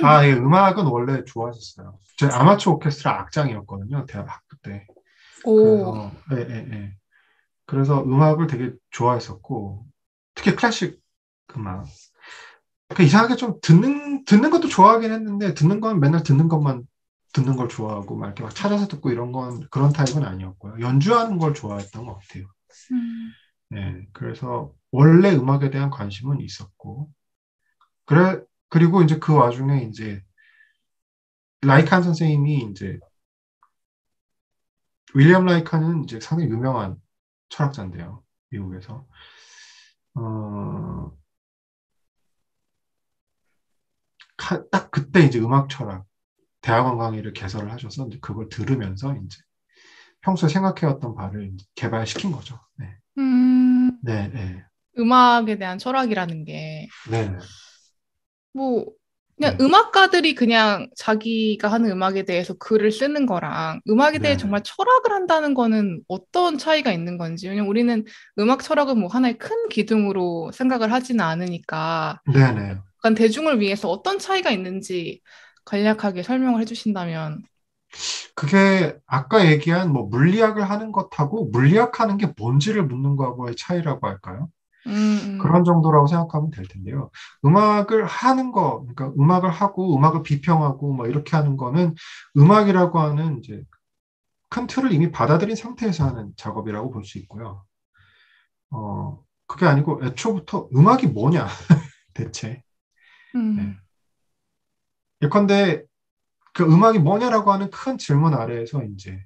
아, 예, 음악은 원래 좋아했었어요. 제 아마추어 오케스트라 악장이었거든요, 대학교 때. 오, 그래서, 예, 예, 예. 그래서 음악을 되게 좋아했었고, 특히 클래식 음악. 그 이상하게 좀 듣는 것도 좋아하긴 했는데, 듣는 건 맨날 듣는 것만 듣는 걸 좋아하고, 막 이렇게 막 찾아서 듣고 이런 건 그런 타입은 아니었고요. 연주하는 걸 좋아했던 것 같아요. 음, 네, 그래서 원래 음악에 대한 관심은 있었고, 그리고 이제 그 와중에 이제 라이칸 선생님이 이제 윌리엄 라이칸은 이제 상당히 유명한 철학자인데요. 미국에서. 어, 딱 그때 이제 음악 철학, 대학원 강의를 개설을 하셔서 이제 그걸 들으면서 이제 평소에 생각해왔던 바를 이제 개발시킨 거죠. 네. 음, 네, 네. 음악에 대한 철학이라는 게 네, 네. 뭐 그냥 네, 음악가들이 그냥 자기가 하는 음악에 대해서 글을 쓰는 거랑 음악에 대해 네, 정말 네. 철학을 한다는 거는 어떤 차이가 있는 건지. 왜냐면 우리는 음악 철학은 뭐 하나의 큰 기둥으로 생각을 하지는 않으니까 네, 네. 약간 대중을 위해서 어떤 차이가 있는지 간략하게 설명을 해주신다면. 그게 아까 얘기한 뭐 물리학을 하는 것하고 물리학하는 게 뭔지를 묻는 거하고의 차이라고 할까요? 음, 그런 정도라고 생각하면 될 텐데요. 음악을 하는 거, 그러니까 음악을 하고 음악을 비평하고 뭐 이렇게 하는 거는 음악이라고 하는 이제 큰 틀을 이미 받아들인 상태에서 하는 작업이라고 볼 수 있고요. 그게 아니고 애초부터 음악이 뭐냐, 대체. 예. 음, 예컨대 그 음악이 뭐냐라고 하는 큰 질문 아래에서 이제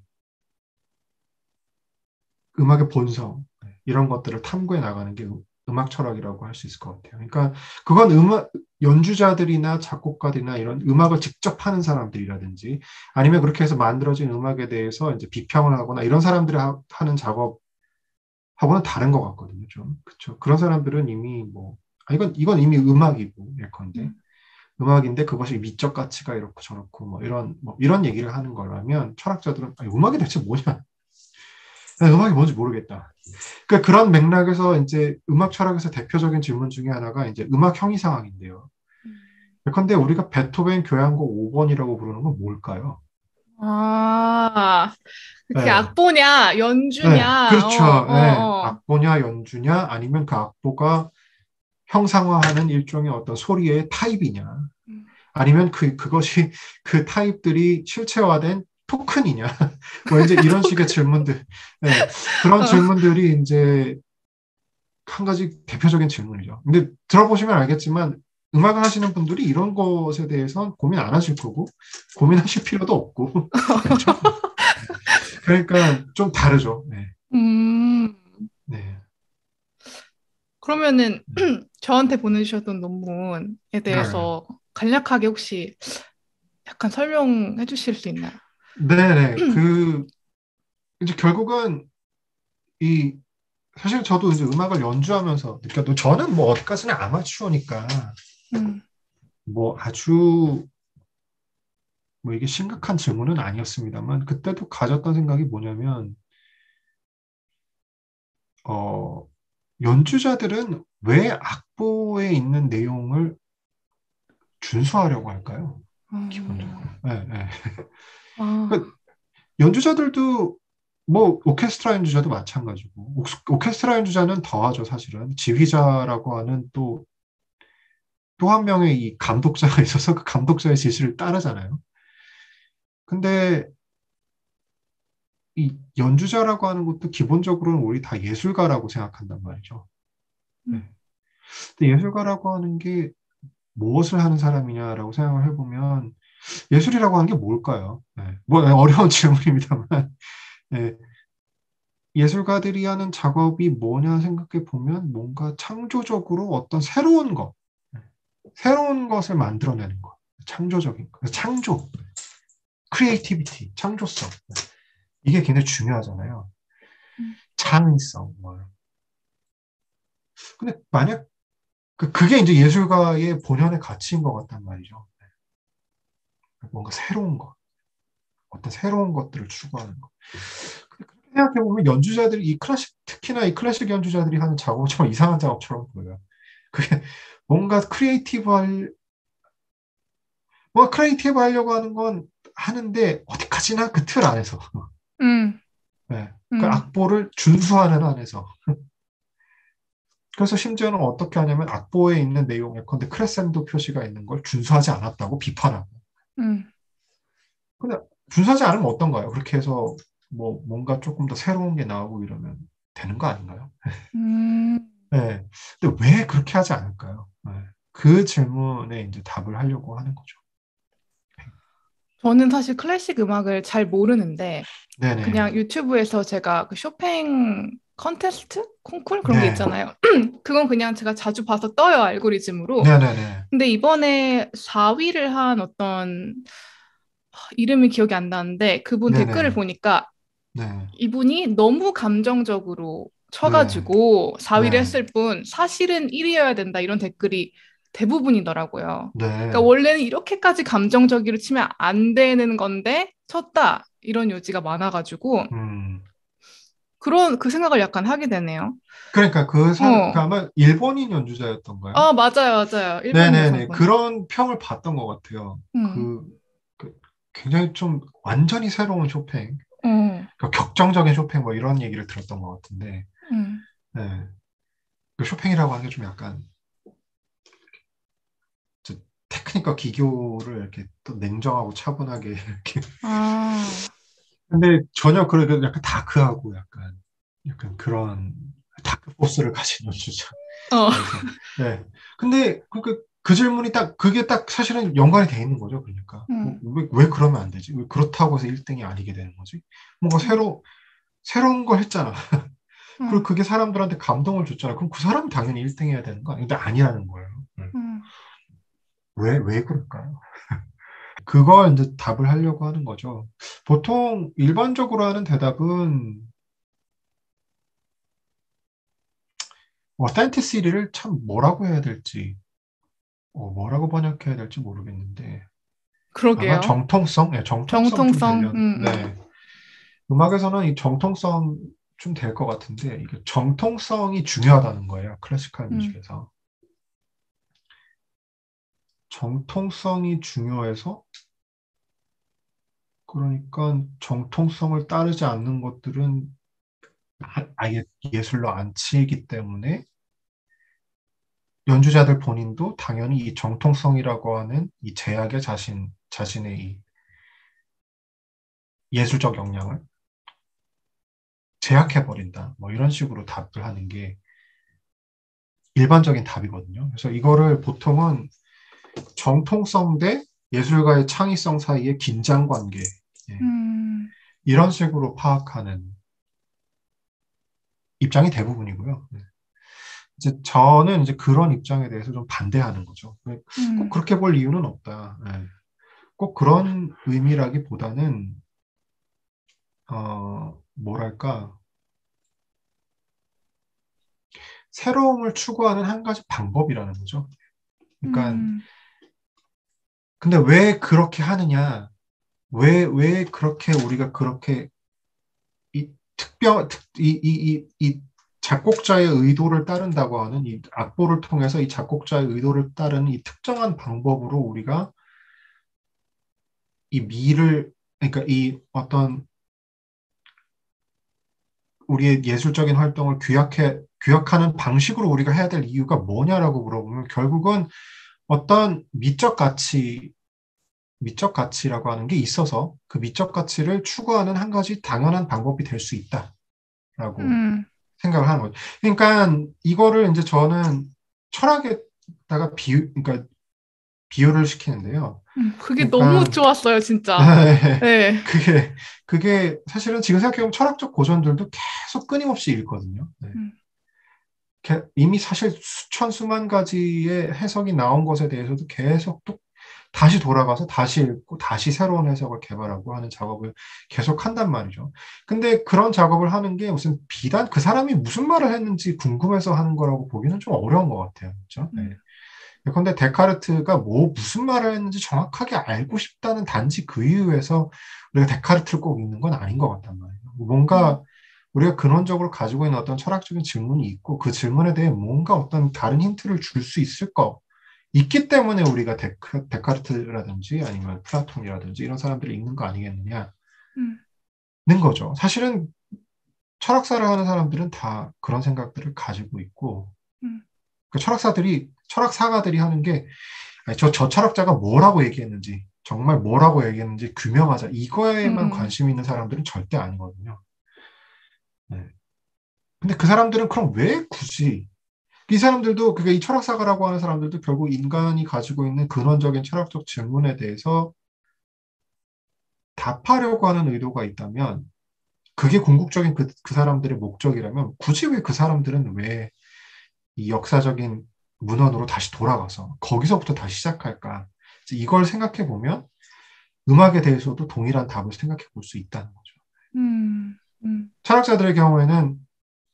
음악의 본성, 이런 것들을 탐구해 나가는 게 악 철학이라고 할 수 있을 것 같아요. 그러니까 그건 연주자들이나 작곡가들이나 이런 음악을 직접 하는 사람들이라든지 아니면 그렇게 해서 만들어진 음악에 대해서 이제 비평을 하거나 이런 사람들이 하는 작업하고는 다른 것 같거든요. 좀. 그렇죠. 그런 사람들은 이미 뭐, 이건 이미 음악이고, 예컨대. 음. 음악인데 그것이 미적 가치가 이렇고 저렇고 뭐 이런 얘기를 하는 거라면 철학자들은 아니, 음악이 대체 뭐냐? 난 음악이 뭔지 모르겠다. 그러니까 그런 맥락에서 이제 음악 철학에서 대표적인 질문 중에 하나가 이제 음악 형이상학인데요. 예컨대 우리가 베토벤 교향곡 5번이라고 부르는 건 뭘까요? 아, 그게 네, 악보냐, 네, 연주냐, 그렇죠. 네, 어. 악보냐 연주냐 아니면 그 악보가 형상화하는 일종의 어떤 소리의 타입이냐 아니면 그것이 그 타입들이 실체화된 토큰이냐 뭐 이제 이런 식의 토큰. 질문들, 네, 그런 질문들이 이제 한 가지 대표적인 질문이죠. 근데 들어보시면 알겠지만 음악을 하시는 분들이 이런 것에 대해서 고민 안 하실 거고 고민하실 필요도 없고 그렇죠? 그러니까 좀 다르죠. 네. 음, 네. 그러면은 저한테 보내주셨던 논문에 네. 대해서 간략하게 혹시 약간 설명해 주실 수 있나요? 네네. 이제 결국은 이 사실 저도 이제 음악을 연주하면서 그러니까 저는 뭐 어디까지나 아마추어니까 음, 뭐 아주 뭐 이게 심각한 질문은 아니었습니다만 그때도 가졌던 생각이 뭐냐면 어 연주자들은 왜 악보에 있는 내용을 준수하려고 할까요? 기본적으로. 어, 네, 네. 그러니까 아, 연주자들도 뭐 오케스트라 연주자도 마찬가지고 오케스트라 연주자는 더하죠 사실은 지휘자라고 하는 또 한 명의 이 감독자가 있어서 그 감독자의 지시를 따르잖아요. 근데 이 연주자라고 하는 것도 기본적으로는 우리 다 예술가라고 생각한단 말이죠. 음, 네. 근데 예술가라고 하는 게 무엇을 하는 사람이냐라고 생각을 해보면 예술이라고 하는 게 뭘까요? 네. 뭐 어려운 질문입니다만 네. 예술가들이 하는 작업이 뭐냐 생각해 보면 뭔가 창조적으로 어떤 새로운 것, 네. 새로운 것을 만들어내는 것, 창조적인 것, 창조, 크리에이티비티, 창조성. 네. 이게 굉장히 중요하잖아요. 음. 창의성. 뭐. 근데 만약 그게 이제 예술가의 본연의 가치인 것 같단 말이죠. 뭔가 새로운 것, 어떤 새로운 것들을 추구하는 것. 근데 그렇게 생각해 보면 연주자들이 이 클래식 특히나 이 클래식 연주자들이 하는 작업은 정말 이상한 작업처럼 보여요. 그게 뭔가 크리에이티브 하려고 하는 건 하는데 어디까지나 그 틀 안에서 음, 네. 그 음, 악보를 준수하는 안에서 그래서 심지어는 어떻게 하냐면 악보에 있는 내용 예컨대 크레센도 표시가 있는 걸 준수하지 않았다고 비판하고 음, 근데 준수하지 않으면 어떤가요? 그렇게 해서 뭐 뭔가 조금 더 새로운 게 나오고 이러면 되는 거 아닌가요? 음. 네. 근데 왜 그렇게 하지 않을까요? 네. 그 질문에 이제 답을 하려고 하는 거죠. 저는 사실 클래식 음악을 잘 모르는데 네네. 그냥 유튜브에서 제가 그 쇼팽 컨테스트? 콩쿨? 그런 게 네. 있잖아요. 그건 그냥 제가 자주 봐서 떠요, 알고리즘으로. 네네네. 근데 이번에 4위를 한 이름이 기억이 안 나는데 그분 댓글을 네네. 보니까 네. 이분이 너무 감정적으로 네. 쳐가지고 4위를 네. 했을 뿐 사실은 1위여야 된다 이런 댓글이 대부분이더라고요. 그러니까 네. 원래는 이렇게까지 감정적으로 치면 안 되는 건데 쳤다 이런 요지가 많아가지고 음. 그런 그 생각을 약간 하게 되네요. 그러니까 그 어, 아마 일본인 연주자였던가요? 아 맞아요, 맞아요. 일본 네네네. 여성분. 그런 평을 봤던 것 같아요. 음, 그 굉장히 좀 완전히 새로운 쇼팽, 어, 그 격정적인 쇼팽 뭐 이런 얘기를 들었던 것 같은데, 음, 네. 그 쇼팽이라고 하는 게 좀 약간 저 테크닉과 기교를 이렇게 또 냉정하고 차분하게 이렇게. 아, 근데 전혀 그렇게 약간 다크하고 약간 그런 다크 포스를 가진 연주자. 어, 그래서 네. 근데 그 질문이 그게 딱 사실은 연관이 돼 있는 거죠. 그러니까 음, 왜 그러면 안 되지? 왜 그렇다고 해서 1등이 아니게 되는 거지? 뭔가 음, 새로운 걸 했잖아. 그리고 음, 그게 사람들한테 감동을 줬잖아. 그럼 그 사람은 당연히 1등 해야 되는 거 아니야? 근데 아니라는 거예요. 음. 왜 그럴까요? 그걸 이제 답을 하려고 하는 거죠. 보통 일반적으로 하는 대답은 어센티시티를 참 뭐라고 해야 될지, 뭐라고 번역해야 될지 모르겠는데 아마 그러게요. 정통성, 네, 정통성 좀 정통성, 되려나? 네. 음악에서는 이 정통성 좀 될 것 같은데 이게 정통성이 중요하다는 거예요. 클래시컬 음, 뮤직에서. 정통성이 중요해서 그러니까 정통성을 따르지 않는 것들은 아예 예술로 안 치이기 때문에 연주자들 본인도 당연히 이 정통성이라고 하는 이 제약에 자신의 이 예술적 역량을 제약해버린다. 뭐 이런 식으로 답을 하는 게 일반적인 답이거든요. 그래서 이거를 보통은 정통성 대 예술가의 창의성 사이의 긴장 관계, 예, 음, 이런 식으로 파악하는 입장이 대부분이고요. 예. 이제 저는 이제 그런 입장에 대해서 좀 반대하는 거죠. 꼭 음, 그렇게 볼 이유는 없다. 예. 꼭 그런 의미라기보다는 뭐랄까, 새로움을 추구하는 한 가지 방법이라는 거죠. 그러니까, 음, 근데 왜 그렇게 하느냐? 왜 그렇게 우리가 그렇게 이 이 작곡자의 의도를 따른다고 하는 이 악보를 통해서 이 작곡자의 의도를 따르는 이 특정한 방법으로 우리가 이 미를, 그러니까 이 어떤 우리의 예술적인 활동을 규약하는 방식으로 우리가 해야 될 이유가 뭐냐라고 물어보면 결국은 어떤 미적 가치라고 하는 게 있어서 그 미적 가치를 추구하는 한 가지 당연한 방법이 될 수 있다라고 음, 생각을 하는 거죠. 그러니까 이거를 이제 저는 철학에다가 그러니까 비유를 시키는데요. 그게 너무 그러니까 좋았어요, 진짜. 네. 그게 사실은 지금 생각해보면 철학적 고전들도 계속 끊임없이 읽거든요. 네. 음, 이미 사실 수천 수만 가지의 해석이 나온 것에 대해서도 계속 또 다시 돌아가서 다시 읽고 다시 새로운 해석을 개발하고 하는 작업을 계속 한단 말이죠. 근데 그런 작업을 하는 게 무슨 비단 그 사람이 무슨 말을 했는지 궁금해서 하는 거라고 보기는 좀 어려운 것 같아요. 그렇죠? 네. 음, 근데 데카르트가 무슨 말을 했는지 정확하게 알고 싶다는 단지 그 이유에서 우리가 데카르트를 꼭 읽는 건 아닌 것 같단 말이에요. 음, 뭔가 우리가 근원적으로 가지고 있는 어떤 철학적인 질문이 있고 그 질문에 대해 뭔가 어떤 다른 힌트를 줄 수 있을 거 있기 때문에 우리가 데카르트라든지 아니면 플라톤이라든지 이런 사람들을 읽는 거 아니겠느냐는 음, 거죠. 사실은 철학사를 하는 사람들은 다 그런 생각들을 가지고 있고 음, 그 철학사가들이 하는 게 아니, 저 철학자가 뭐라고 얘기했는지 정말 뭐라고 얘기했는지 규명하자 이거에만 음, 관심 있는 사람들은 절대 아니거든요. 네. 근데 그 사람들은 그럼 왜 굳이 이 사람들도 그게 이 철학사가라고 하는 사람들도 결국 인간이 가지고 있는 근원적인 철학적 질문에 대해서 답하려고 하는 의도가 있다면 그게 궁극적인 그 사람들의 목적이라면 굳이 왜 그 사람들은 왜 이 역사적인 문헌으로 다시 돌아가서 거기서부터 다시 시작할까? 이걸 생각해 보면 음악에 대해서도 동일한 답을 생각해 볼 수 있다는 거죠. 음, 음, 철학자들의 경우에는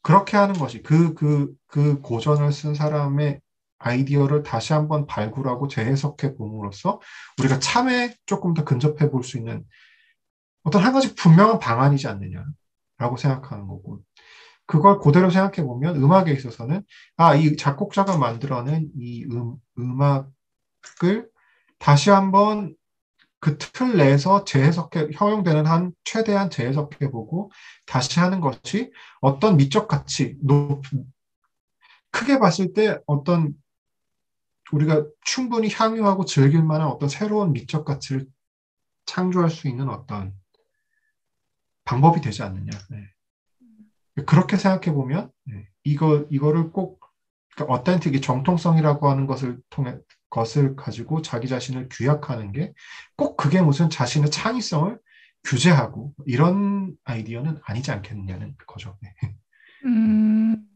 그렇게 하는 것이 그 고전을 쓴 사람의 아이디어를 다시 한번 발굴하고 재해석해 봄으로써 우리가 참에 조금 더 근접해 볼 수 있는 어떤 한 가지 분명한 방안이지 않느냐라고 생각하는 거고 그걸 그대로 생각해 보면 음악에 있어서는 이 작곡자가 만들어낸 이 음악을 다시 한번 그 틀 내에서 허용되는 한 최대한 재해석해 보고 다시 하는 것이 어떤 미적 가치, 크게 봤을 때 어떤 우리가 충분히 향유하고 즐길 만한 어떤 새로운 미적 가치를 창조할 수 있는 어떤 방법이 되지 않느냐. 네. 그렇게 생각해 보면 이거를 꼭 그러니까 어텐틱이 정통성이라고 하는 것을 가지고 자기 자신을 규약하는 게 꼭 그게 무슨 자신의 창의성을 규제하고 이런 아이디어는 아니지 않겠느냐는 거죠. 네. 음.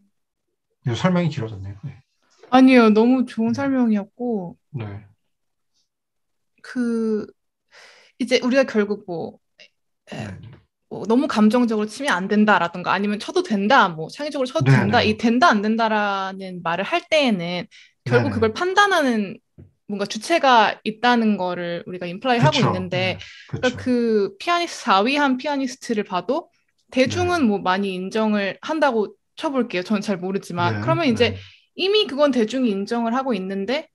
설명이 길어졌네요. 네. 아니요, 너무 좋은 네. 설명이었고, 네. 그, 이제 우리가 결국 에, 네. 너무 감정적으로 치면 안 된다라든가 아니면 쳐도 된다, 창의적으로 쳐도 네. 된다, 네. 이 된다, 안 된다라는 말을 할 때에는 네. 결국 네. 그걸 판단하는 뭔가 주체가 있다는 거를 우리가 임플라이 하고 그쵸. 있는데, 네. 그러니까 그쵸. 그 피아니스트, 4위한 피아니스트를 봐도 네. 대중은 많이 인정을 한다고 쳐볼게요. 저는 잘 모르지만. 네. 그러면 이제 네. 이미 그건 대중이 인정을 하고 있는데,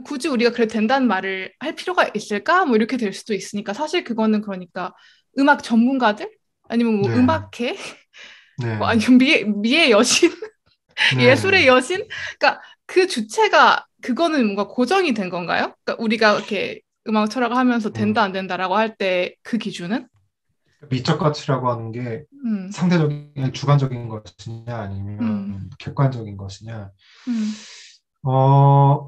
굳이 우리가 그래 된다는 말을 할 필요가 있을까? 이렇게 될 수도 있으니까 사실 그거는 그러니까 음악 전문가들 아니면 네. 음악회 네. 아니면 미의 여신 예술의 네. 여신 그러니까 그 주체가 그거는 뭔가 고정이 된 건가요? 그러니까 우리가 이렇게 음악 철학을 하면서 된다 음. 안 된다라고 할 때 그 기준은 미적 가치라고 하는 게 음, 상대적인 주관적인 것이냐 음, 아니면 객관적인 것이냐. 음, 어,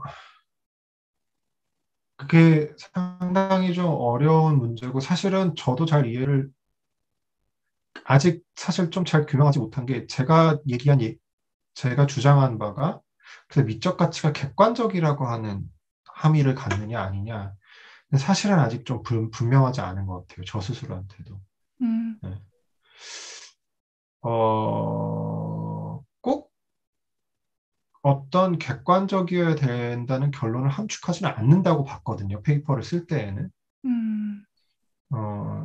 그게 상당히 좀 어려운 문제고 사실은 저도 잘 이해를 아직 사실 좀 잘 규명하지 못한 게 제가 주장한 바가 그래서 미적 가치가 객관적이라고 하는 함의를 갖느냐 아니냐. 근데 사실은 아직 좀 분명하지 않은 것 같아요. 저 스스로한테도. 음, 네. 꼭 어떤 객관적이어야 된다는 결론을 함축하지는 않는다고 봤거든요. 페이퍼를 쓸 때에는. 음,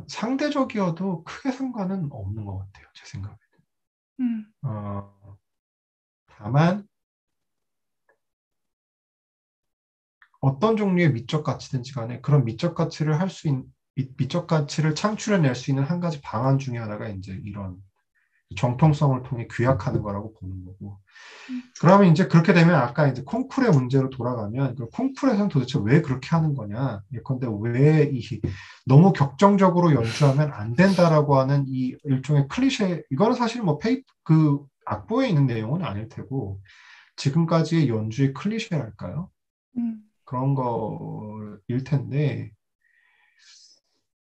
상대적이어도 크게 상관은 없는 것 같아요. 제 생각에. 음, 어, 다만 어떤 종류의 미적 가치든지 간에 그런 미적 가치를 미적 가치를 창출해낼 수 있는 한 가지 방안 중에 하나가 이제 이런 정통성을 통해 규약하는 거라고 보는 거고. 음, 그러면 이제 그렇게 되면 아까 이제 콩쿨의 문제로 돌아가면 그 콩쿨에서는 도대체 왜 그렇게 하는 거냐? 예컨대 왜 너무 격정적으로 연주하면 안 된다라고 하는 이 일종의 클리셰, 이거는 사실 뭐 그 악보에 있는 내용은 아닐 테고 지금까지의 연주의 클리셰랄까요? 음, 그런 거일 텐데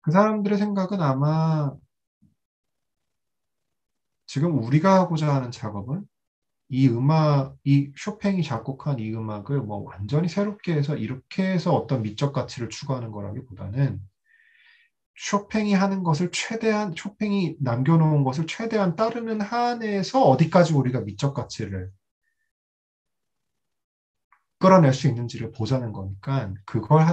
그 사람들의 생각은 아마 지금 우리가 하고자 하는 작업은 이 쇼팽이 작곡한 이 음악을 뭐 완전히 새롭게 해서 이렇게 해서 어떤 미적 가치를 추구하는 거라기보다는 쇼팽이 남겨놓은 것을 최대한 따르는 한에서 어디까지 우리가 미적 가치를 끌어낼 수 있는지를 보자는 거니까 그걸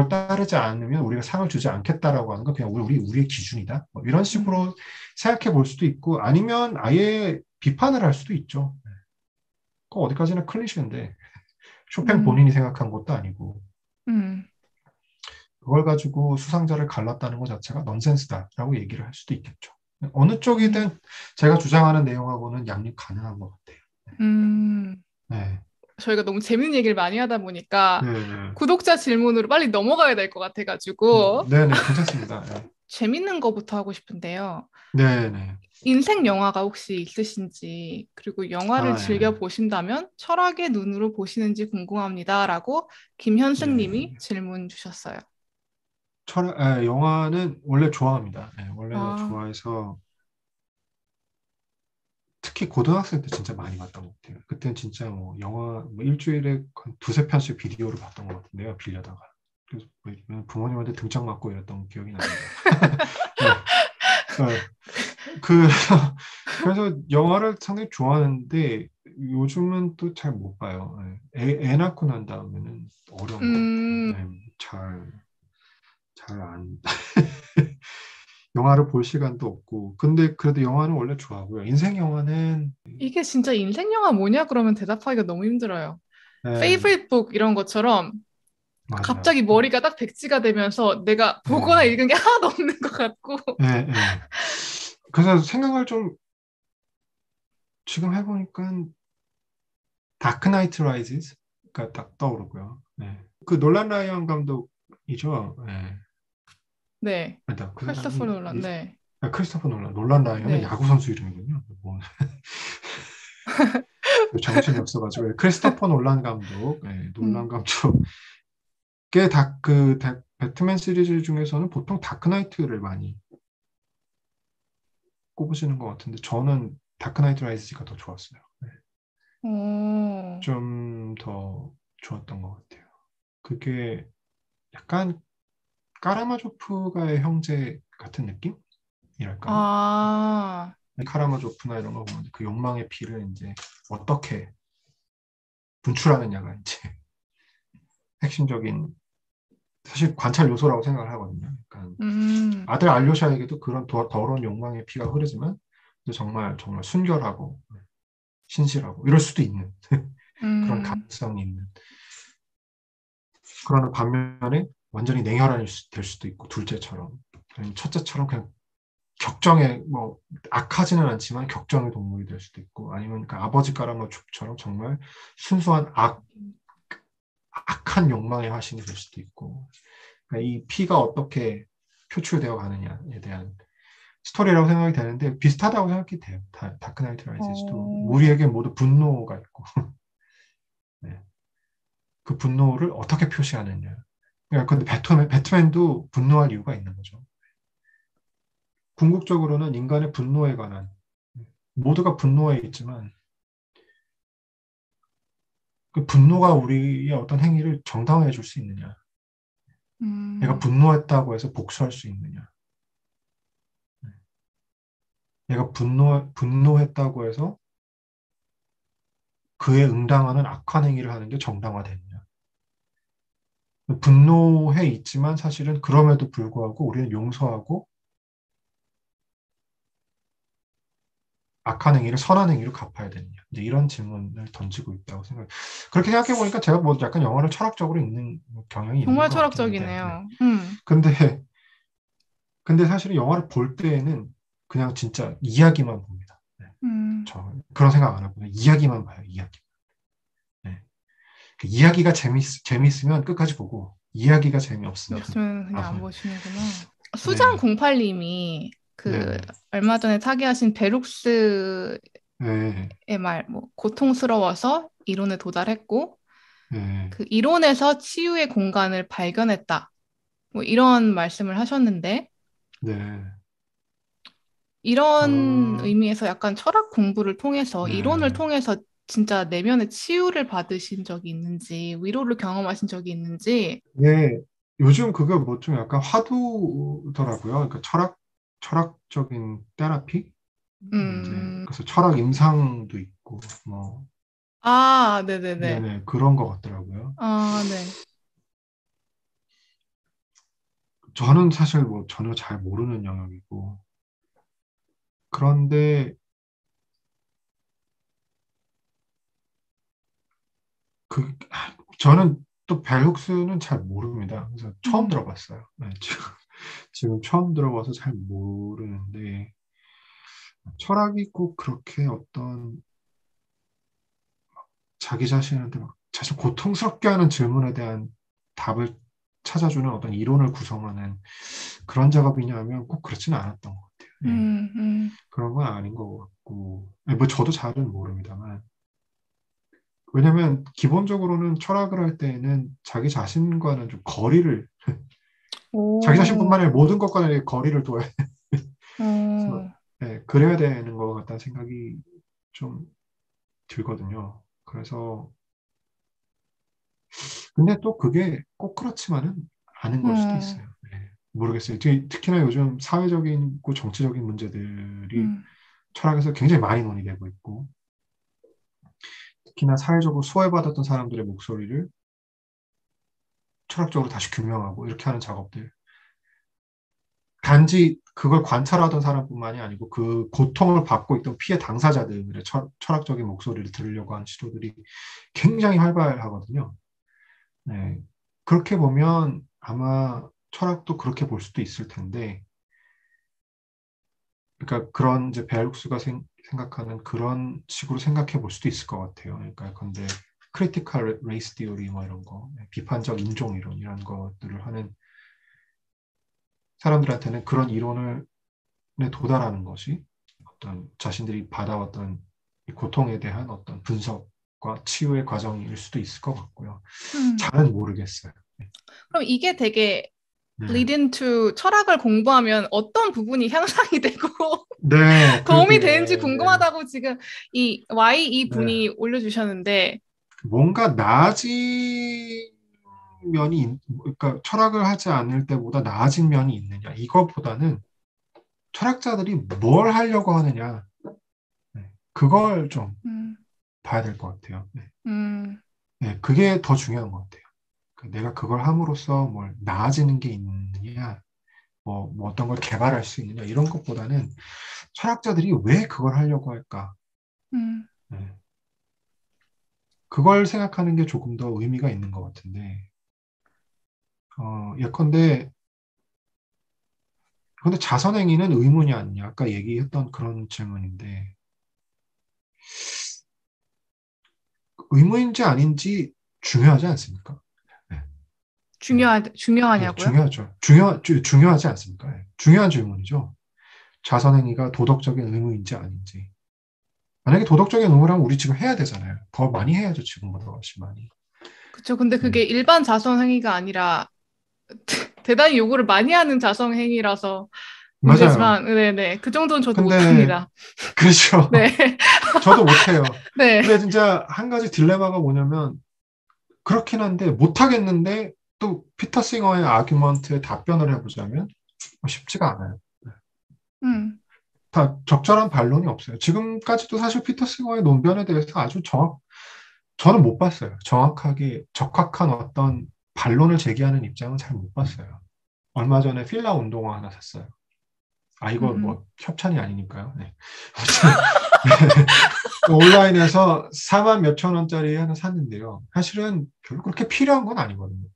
따르지 않으면 우리가 상을 주지 않겠다라고 하는 건 그냥 우리의 기준이다. 뭐 이런 음, 식으로 생각해 볼 수도 있고 아니면 아예 비판을 할 수도 있죠. 그 어디까지나 클리셰인데 쇼팽 음, 본인이 생각한 것도 아니고 음. 그걸 가지고 수상자를 갈랐다는 것 자체가 넌센스다라고 얘기를 할 수도 있겠죠. 어느 쪽이든 제가 주장하는 내용하고는 양립 가능한 것 같아요. 음. 네, 저희가 너무 재밌는 얘기를 많이 하다 보니까 네, 네, 구독자 질문으로 빨리 넘어가야 될 것 같아가지고 네, 네, 괜찮습니다. 네, 재밌는 거부터 하고 싶은데요. 네, 네. 인생 영화가 혹시 있으신지, 그리고 영화를 아, 즐겨 네, 보신다면 철학의 눈으로 보시는지 궁금합니다라고 김현승 님이 네. 질문 주셨어요. 영화는 원래 좋아합니다. 네, 원래 아, 좋아해서 특히 고등학생 때 진짜 많이 봤던 것 같아요. 그때는 진짜 뭐 영화 뭐 일주일에 한 두세 편씩 비디오를 봤던 것 같은데요. 빌려다가. 그래서 뭐 부모님한테 등짝 맞고 이랬던 기억이 납니다. 네, 네. 그, 그래서 영화를 상당히 좋아하는데 요즘은 또 잘 못 봐요. 네. 애 낳고 난 다음에는 어려운 것 같아요. 음, 네, 잘 안, 영화를 볼 시간도 없고. 근데 그래도 영화는 원래 좋아하고요. 인생 영화는, 이게 진짜 인생 영화 뭐냐 그러면 대답하기가 너무 힘들어요. 네, favorite book 이런 것처럼 맞아요. 갑자기 머리가 딱 백지가 되면서 내가 보거나 네, 읽은 게 하나도 없는 것 같고. 네, 네. 그래서 생각을 좀 지금 해보니까 다크 나이트 라이즈가 딱 떠오르고요. 네. 그 놀란 라이언 감독이죠. 네. 네. 아니다, 그 크리스토퍼 사람이 놀란, 네. 크리스토퍼 놀란 라이언은 네. 야구 선수 이름이군요. 뭐, 정신이 없어가지고 크리스토퍼 놀란 감독, 놀란 음, 감독의 배트맨 시리즈 중에서는 보통 다크 나이트를 많이 꼽으시는 것 같은데 저는 다크 나이트 라이즈가 더 좋았어요. 네. 오, 좀 더 좋았던 것 같아요. 그게 약간 까라마조프가의 형제 같은 느낌이랄까요? 아, 카라마조프나 이런 거 보면 그 욕망의 피를 이제 어떻게 분출하느냐가 이제 핵심적인 사실 관찰 요소라고 생각을 하거든요. 그러니까 음, 아들 알료샤에게도 그런 더러운 욕망의 피가 흐르지만 정말 정말 순결하고 신실하고 이럴 수도 있는 그런 음, 가능성이 있는 그러는 반면에 완전히 냉혈한이 될 수도 있고 둘째처럼 아니면 첫째처럼 그냥 격정의 뭐 악하지는 않지만 격정의 동물이 될 수도 있고 아니면 그 아버지 까라마초프처럼 정말 순수한 악한 욕망의 화신이 될 수도 있고 그러니까 이 피가 어떻게 표출되어 가느냐에 대한 스토리라고 생각이 되는데 비슷하다고 생각이 돼요. 다크나이트 라이즈도 어, 우리에게 모두 분노가 있고 네. 그 분노를 어떻게 표시하느냐. 그러니까 근데 배트맨도 분노할 이유가 있는 거죠. 궁극적으로는 인간의 분노에 관한 모두가 분노에 있지만 그 분노가 우리의 어떤 행위를 정당화해 줄 수 있느냐. 내가 음, 분노했다고 해서 복수할 수 있느냐. 얘가 분노했다고 해서 그에 응당하는 악한 행위를 하는 게 정당화되느냐. 분노해 있지만 사실은 그럼에도 불구하고 우리는 용서하고 악한 행위를 선한 행위로 갚아야 되느냐. 이제 이런 질문을 던지고 있다고 생각해요. 그렇게 생각해 보니까 제가 뭐 약간 영화를 철학적으로 읽는 경향이 있는 정말 것 같긴 한데. 네. 철학적이네요. 근데 근데 사실은 영화를 볼 때에는 그냥 진짜 이야기만 봅니다. 네. 음. 저 그런 생각 안 하고 이야기만 봐요. 이야기. 네. 그 이야기가 재밌으면 끝까지 보고 이야기가 재미없으면 없으면 그냥 안 아, 보시는구나. 수장 네. 08님이 그 네네. 얼마 전에 타계하신 베룩스의 네. 말, 뭐 고통스러워서 이론에 도달했고 네. 그 이론에서 치유의 공간을 발견했다. 뭐 이런 말씀을 하셨는데 네. 이런 어, 의미에서 약간 철학 공부를 통해서 이론을 네. 통해서 진짜 내면의 치유를 받으신 적이 있는지 위로를 경험하신 적이 있는지 네. 요즘 그거 뭐 좀 약간 화두더라고요. 그러니까 철학적인 테라피? 이제 음, 그래서 철학 임상도 있고 뭐 아, 네네네. 네네 그런 것 같더라고요. 아, 네. 저는 사실 뭐 전혀 잘 모르는 영역이고 그런데 저는 또 벨룩스는 잘 모릅니다. 그래서 처음 음, 들어봤어요. 네, 지금 처음 들어봐서 잘 모르는데 철학이 꼭 그렇게 어떤 자기 자신한테 막 사실 고통스럽게 하는 질문에 대한 답을 찾아주는 어떤 이론을 구성하는 그런 작업이냐 하면 꼭 그렇지는 않았던 것 같아요. 예, 음, 음, 그런 건 아닌 것 같고, 뭐 저도 잘은 모릅니다만. 왜냐면 기본적으로는 철학을 할 때에는 자기 자신과는 좀 거리를, 자기 오, 자신뿐만 아니라 모든 것과는 거리를 둬야 해서, 어, 예, 그래야 되는 것 같다는 생각이 좀 들거든요. 그래서 근데 또 그게 꼭 그렇지만은 않은 걸 수도 어, 있어요. 네. 모르겠어요. 특히나 요즘 사회적이고 정치적인 문제들이 음, 철학에서 굉장히 많이 논의되고 있고, 특히나 사회적으로 소외받았던 사람들의 목소리를 철학적으로 다시 규명하고 이렇게 하는 작업들. 단지 그걸 관찰하던 사람뿐만이 아니고 그 고통을 받고 있던 피해 당사자들의 철학적인 목소리를 들으려고 하는 시도들이 굉장히 활발하거든요. 네. 그렇게 보면 아마 철학도 그렇게 볼 수도 있을 텐데, 그러니까 그런 이제 베알룩스가 생각하는 그런 식으로 생각해 볼 수도 있을 것 같아요. 그러니까 근데 크리티컬 레이스 디오리 뭐 이런 거, 비판적 인종 이론 이런 것들을 하는 사람들한테는 그런 이론을 도달하는 것이 어떤 자신들이 받아왔던 이 고통에 대한 어떤 분석과 치유의 과정일 수도 있을 것 같고요. 음. 잘은 모르겠어요. 그럼 이게 되게 네. lead into 철학을 공부하면 어떤 부분이 향상이 되고 네, 도움이 그러게요. 되는지 네. 궁금하다고 지금 이 Y2 네. 분이 올려주셨는데, 뭔가 나아진 그러니까 철학을 하지 않을 때보다 나아진 면이 있느냐. 이거보다는 철학자들이 뭘 하려고 하느냐. 네, 그걸 좀 음, 봐야 될 것 같아요. 네. 음, 네, 그게 더 중요한 것 같아요. 내가 그걸 함으로써 뭘 나아지는 게 있느냐, 뭐 어떤 걸 개발할 수 있느냐, 이런 것보다는 철학자들이 왜 그걸 하려고 할까? 음, 네, 그걸 생각하는 게 조금 더 의미가 있는 것 같은데, 예컨대 근데 자선행위는 의무냐 아니냐? 아까 얘기했던 그런 질문인데 의무인지 아닌지 중요하지 않습니까? 네, 네, 네, 중요하냐고요? 중요하죠. 중요하지 않습니까? 네, 중요한 질문이죠. 자선행위가 도덕적인 의무인지 아닌지. 만약에 도덕적인 의무라면 우리 지금 해야 되잖아요. 더 많이 해야죠. 지금보다 훨씬 많이. 그쵸. 근데 그게 네, 일반 자성 행위가 아니라 대단히 요구를 많이 하는 자성 행위라서 맞아요. 문제지만, 네네. 그 정도는 저도 근데 못합니다. 그렇죠. 네. 저도 못해요. 네. 근데 진짜 한 가지 딜레마가 뭐냐면 그렇긴 한데 못하겠는데 또 피터 싱어의 아규먼트에 답변을 해보자면 쉽지가 않아요. 음. 다 적절한 반론이 없어요. 지금까지도 사실 피터 싱어의 논변에 대해서 저는 못 봤어요. 정확하게 적합한 어떤 반론을 제기하는 입장은 잘 못 봤어요. 얼마 전에 필라 운동화 하나 샀어요. 아, 이거 음. 뭐 협찬이 아니니까요. 네. 온라인에서 4만 몇천 원짜리 하나 샀는데요. 사실은 별로 그렇게 필요한 건 아니거든요.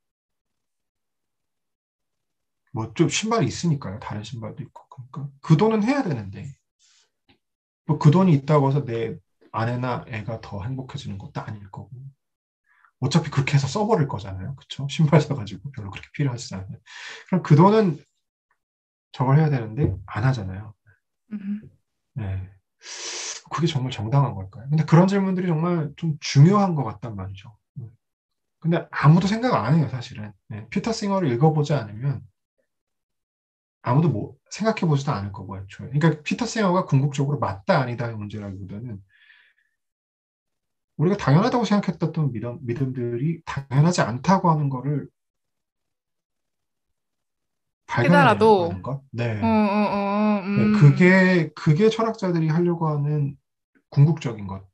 뭐 좀 신발이 있으니까요. 다른 신발도 있고. 그러니까 그 돈은 해야 되는데 뭐 그 돈이 있다고 해서 내 아내나 애가 더 행복해지는 것도 아닐 거고. 어차피 그렇게 해서 써버릴 거잖아요. 그쵸? 신발 사가지고 별로 그렇게 필요하지 않아요. 그럼 그 돈은 저걸 해야 되는데 안 하잖아요. 음. 네. 그게 정말 정당한 걸까요? 근데 그런 질문들이 정말 좀 중요한 것 같단 말이죠. 근데 아무도 생각 안 해요, 사실은. 네. 피터 싱어를 읽어보지 않으면 아무도 뭐 생각해보지도 않을 거고, 애초에. 그러니까 피터 싱어가 궁극적으로 맞다, 아니다의 문제라기보다는 우리가 당연하다고 생각했던 믿음들이 당연하지 않다고 하는 거를 깨달아도, 발견해내는 것. 네. 네, 음. 그게 철학자들이 하려고 하는 궁극적인 것,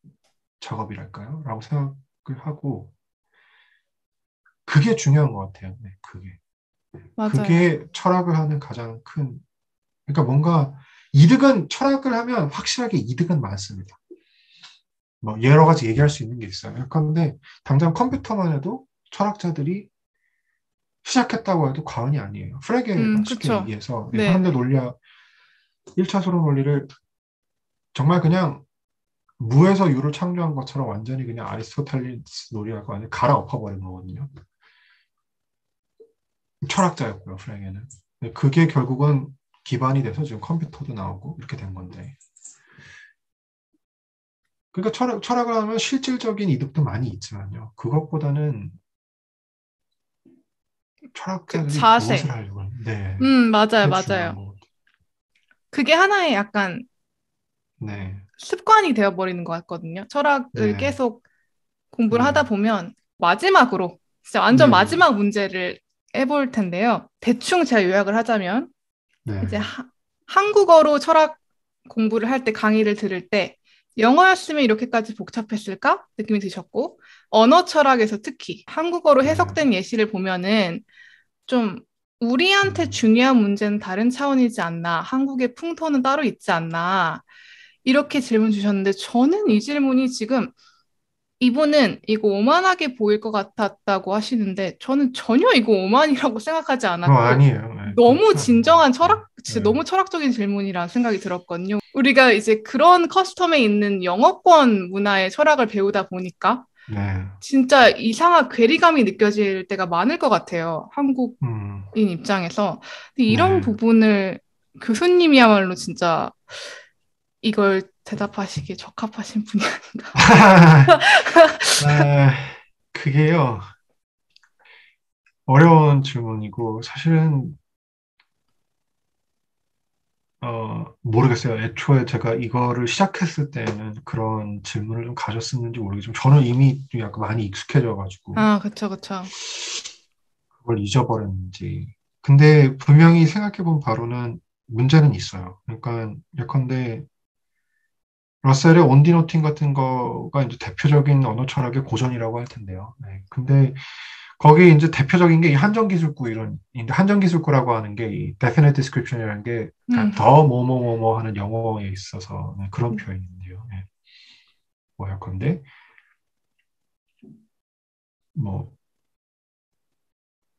작업이랄까요? 라고 생각을 하고, 그게 중요한 것 같아요. 네, 그게. 맞아요. 그게 철학을 하는 가장 큰, 그러니까 뭔가 철학을 하면 확실하게 이득은 많습니다. 뭐, 여러 가지 얘기할 수 있는 게 있어요. 그런데 당장 컴퓨터만 해도 철학자들이 시작했다고 해도 과언이 아니에요. 프레게가 쉽게 그쵸. 얘기해서 현대 네네. 논리학 1차소론 논리를 정말 그냥 무에서 유를 창조한 것처럼 완전히 그냥 아리스토텔레스 논리학과 완전히 갈아엎어버린 거거든요. 철학자였고요, 프랭게는. 그게 결국은 기반이 돼서 지금 컴퓨터도 나오고 이렇게 된 건데. 그러니까 철학을 하면 실질적인 이득도 많이 있지만요. 그것보다는 그 철학자들이 무엇을 자세. 하려고 하는데, 맞아요, 그게 맞아요. 중요한 것 같아요. 그게 하나의 약간 네, 습관이 되어버리는 것 같거든요. 철학을 네, 계속 공부를 하다 네, 보면 마지막으로, 진짜 완전 네, 마지막 문제를 해볼 텐데요. 대충 제가 요약을 하자면, 이제 네, 한국어로 철학 공부를 할 때 강의를 들을 때 영어였으면 이렇게까지 복잡했을까 느낌이 드셨고 언어 철학에서 특히 한국어로 네, 해석된 예시를 보면은 좀 우리한테 음, 중요한 문제는 다른 차원이지 않나 한국의 풍토는 따로 있지 않나 이렇게 질문 주셨는데 저는 이 질문이 지금 이분은 이거 오만하게 보일 것 같았다고 하시는데 저는 전혀 이거 오만이라고 생각하지 않았고 아니에요. 네, 너무 그렇죠. 네, 진정한 네, 진짜 네, 너무 철학적인 질문이라는 생각이 들었거든요. 우리가 이제 그런 커스텀에 있는 영어권 문화의 철학을 배우다 보니까 네, 진짜 이상한 괴리감이 느껴질 때가 많을 것 같아요. 한국인 음, 입장에서. 근데 이런 네. 부분을 교수님이야말로 진짜 이걸 대답하시기에 적합하신 분이 아닌가. 아, 그게요, 어려운 질문이고, 사실은, 모르겠어요. 애초에 제가 이거를 시작했을 때는 그런 질문을 좀 가졌었는지 모르겠지만, 저는 이미 좀 약간 많이 익숙해져가지고, 아, 그쵸, 그쵸. 그걸 잊어버렸는지. 근데 분명히 생각해본 바로는 문제는 있어요. 그러니까, 예컨대, 러셀의 온디노팅 같은 거가 이제 대표적인 언어 철학의 고전이라고 할 텐데요. 네. 근데 거기 이제 대표적인 게 이 한정기술구 이제 한정기술구라고 하는 게 이 definite description이라는 게 음, 더 뭐뭐뭐뭐 하는 영어에 있어서 네, 그런 음, 표현인데요. 네. 뭐 예컨대 뭐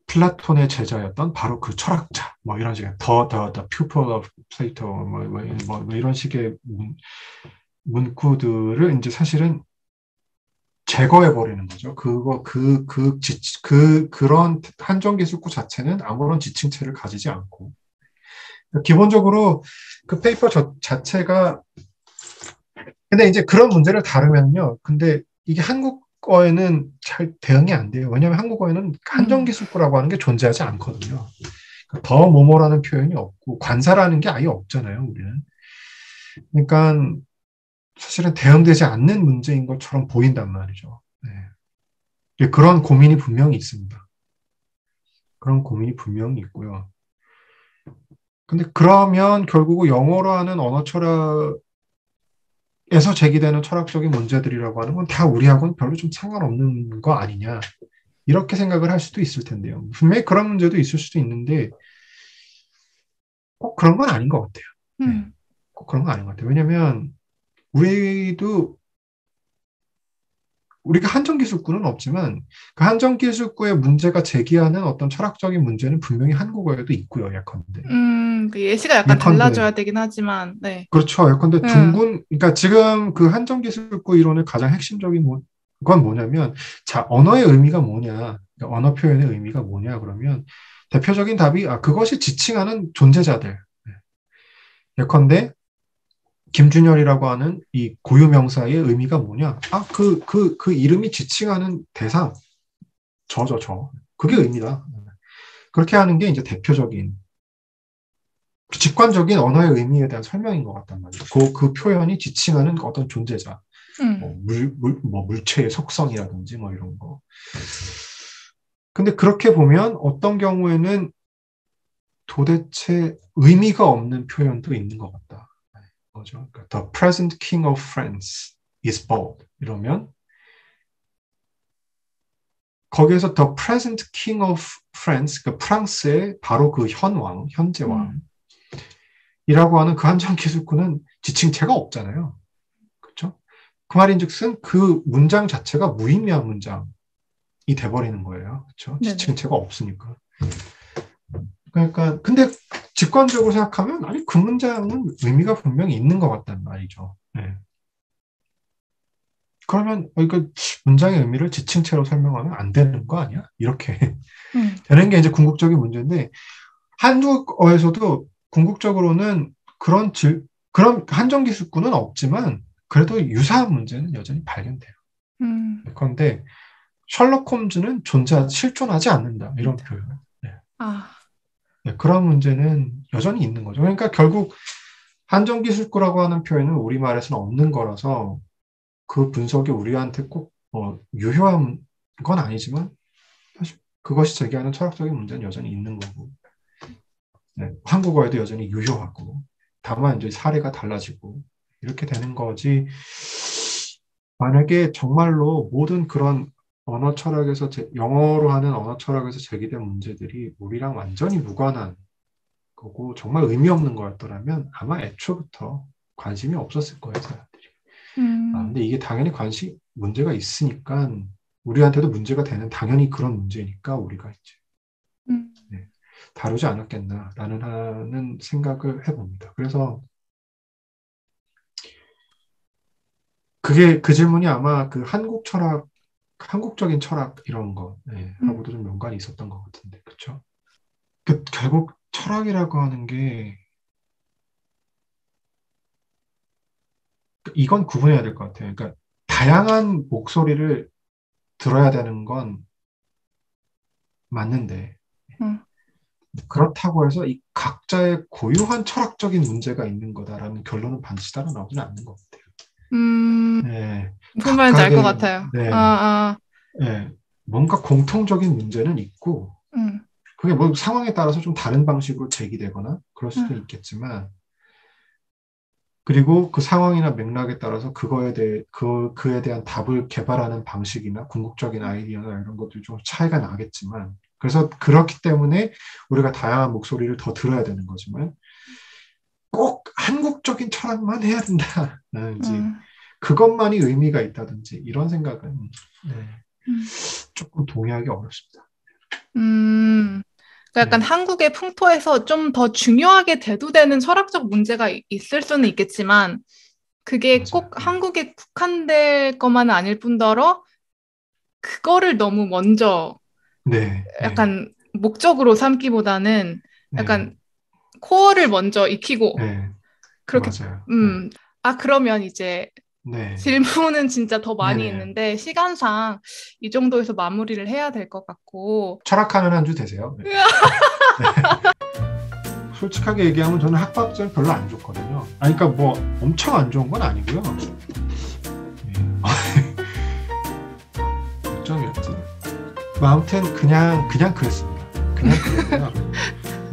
플라톤의 제자였던 바로 그 철학자 뭐 이런 식의 the pupil of Plato 뭐 이런 식의 문구들을 이제 사실은 제거해 버리는 거죠. 그런 한정기술구 자체는 아무런 지칭체를 가지지 않고 기본적으로 그 페이퍼 자체가 근데 이제 그런 문제를 다루면요. 근데 이게 한국어에는 잘 대응이 안 돼요. 왜냐하면 한국어에는 음, 한정기술구라고 하는 게 존재하지 않거든요. 그러니까 더 뭐뭐라는 표현이 없고 관사라는 게 아예 없잖아요. 우리는. 그러니까 사실은 대응되지 않는 문제인 것처럼 보인단 말이죠. 네. 그런 고민이 분명히 있습니다. 그런 고민이 분명히 있고요. 근데 그러면 결국 영어로 하는 언어 철학에서 제기되는 철학적인 문제들이라고 하는 건 다 우리하고는 별로 좀 상관없는 거 아니냐. 이렇게 생각을 할 수도 있을 텐데요. 분명히 그런 문제도 있을 수도 있는데 꼭 그런 건 아닌 것 같아요. 네. 꼭 그런 건 아닌 것 같아요. 왜냐면 우리가 한정기술구는 없지만 그 한정기술구의 문제가 제기하는 어떤 철학적인 문제는 분명히 한국어에도 있고요. 예컨대. 그 예시가 약간 예컨대. 달라져야 되긴 하지만, 네. 그렇죠. 예컨대 음, 그러니까 지금 그 한정기술구 이론의 가장 핵심적인 건 뭐냐면, 자, 언어의 의미가 뭐냐, 그러니까 언어 표현의 의미가 뭐냐, 그러면 대표적인 답이, 그것이 지칭하는 존재자들. 예컨대, 김준열이라고 하는 이 고유명사의 의미가 뭐냐? 그 이름이 지칭하는 대상, 저. 그게 음, 의미다. 그렇게 하는 게 이제 대표적인, 직관적인 언어의 의미에 대한 설명인 것 같단 말이죠. 그 표현이 지칭하는 어떤 존재자. 음, 뭐 물체의 속성이라든지 뭐 이런 거. 근데 그렇게 보면 어떤 경우에는 도대체 의미가 없는 표현도 있는 것 같다. 거죠. 그러니까 The present king of France is bald. 이러면 거기에서 The present king of France, 그 프랑스의 바로 그 현재 음, 왕이라고 하는 그 한정기술구는 지칭체가 없잖아요. 그렇죠? 그 말인즉슨 그 문장 자체가 무의미한 문장이 돼버리는 거예요. 그렇죠? 네네. 지칭체가 없으니까. 그러니까 근데 직관적으로 생각하면 아니 그 문장은 의미가 분명히 있는 것 같단 말이죠. 네. 그러면 그 문장의 의미를 지칭체로 설명하면 안 되는 거 아니야? 이렇게 음, 되는 게 이제 궁극적인 문제인데 한국어에서도 궁극적으로는 그런 한정기술구는 없지만 그래도 유사한 문제는 여전히 발견돼요. 음, 그런데 셜록 홈즈는 실존하지 않는다 이런 표현. 네. 아, 네, 그런 문제는 여전히 있는 거죠. 그러니까 결국 한정기술구라고 하는 표현은 우리말에서는 없는 거라서 그 분석이 우리한테 꼭 유효한 건 아니지만 사실 그것이 제기하는 철학적인 문제는 여전히 있는 거고, 네, 한국어에도 여전히 유효하고, 다만 이제 사례가 달라지고 이렇게 되는 거지. 만약에 정말로 모든 그런 영어로 하는 언어 철학에서 제기된 문제들이 우리랑 완전히 무관한 거고 정말 의미 없는 거였더라면 아마 애초부터 관심이 없었을 거예요, 사람들이. 음, 근데 이게 당연히 문제가 있으니까 우리한테도 문제가 되는 당연히 그런 문제니까 우리가 이제 음, 네, 다루지 않았겠나라는 하는 생각을 해봅니다. 그래서 그게 그 질문이 아마 그 한국적인 철학 이런 거 네, 음, 하고도 좀 연관이 있었던 것 같은데, 그렇죠? 결국 철학이라고 하는 게 이건 구분해야 될 것 같아요. 그러니까 다양한 목소리를 들어야 되는 건 맞는데 음, 그렇다고 해서 이 각자의 고유한 철학적인 문제가 있는 거다라는 결론은 반드시 따라 나오지는 않는 것 같아요. 음, 네, 무슨 말인지 알 것 각각의 같아요. 네, 네, 뭔가 공통적인 문제는 있고 음, 그게 뭐 상황에 따라서 좀 다른 방식으로 제기되거나 그럴 수도 음, 있겠지만 그리고 그 상황이나 맥락에 따라서 그에 대한 답을 개발하는 방식이나 궁극적인 아이디어나 이런 것들이 좀 차이가 나겠지만 그래서 그렇기 때문에 우리가 다양한 목소리를 더 들어야 되는 거지만 꼭 한국적인 철학만 해야 된다든지 음, 그것만이 의미가 있다든지 이런 생각은 네, 음, 조금 동의하기 어렵습니다. 음. 그러니까 약간 네, 한국의 풍토에서 좀 더 중요하게 대두되는 철학적 문제가 있을 수는 있겠지만, 그게 맞아요. 꼭 한국에 국한될 것만은 아닐 뿐더러, 그거를 너무 먼저 네, 네, 약간 목적으로 삼기보다는 네, 약간 코어를 먼저 익히고, 네, 그렇게, 맞아요. 네, 음, 그러면 이제 네, 질문은 진짜 더 네, 많이 네. 있는데, 시간상 이 정도에서 마무리를 해야 될 것 같고, 철학하는 한 주 되세요. 네. 솔직하게 얘기하면 저는 학과학점 별로 안 좋거든요. 그러니까 뭐 엄청 안 좋은 건 아니고요. 몇 점이었지? 뭐 아무튼 그냥 그랬습니다. 그냥 그랬고요.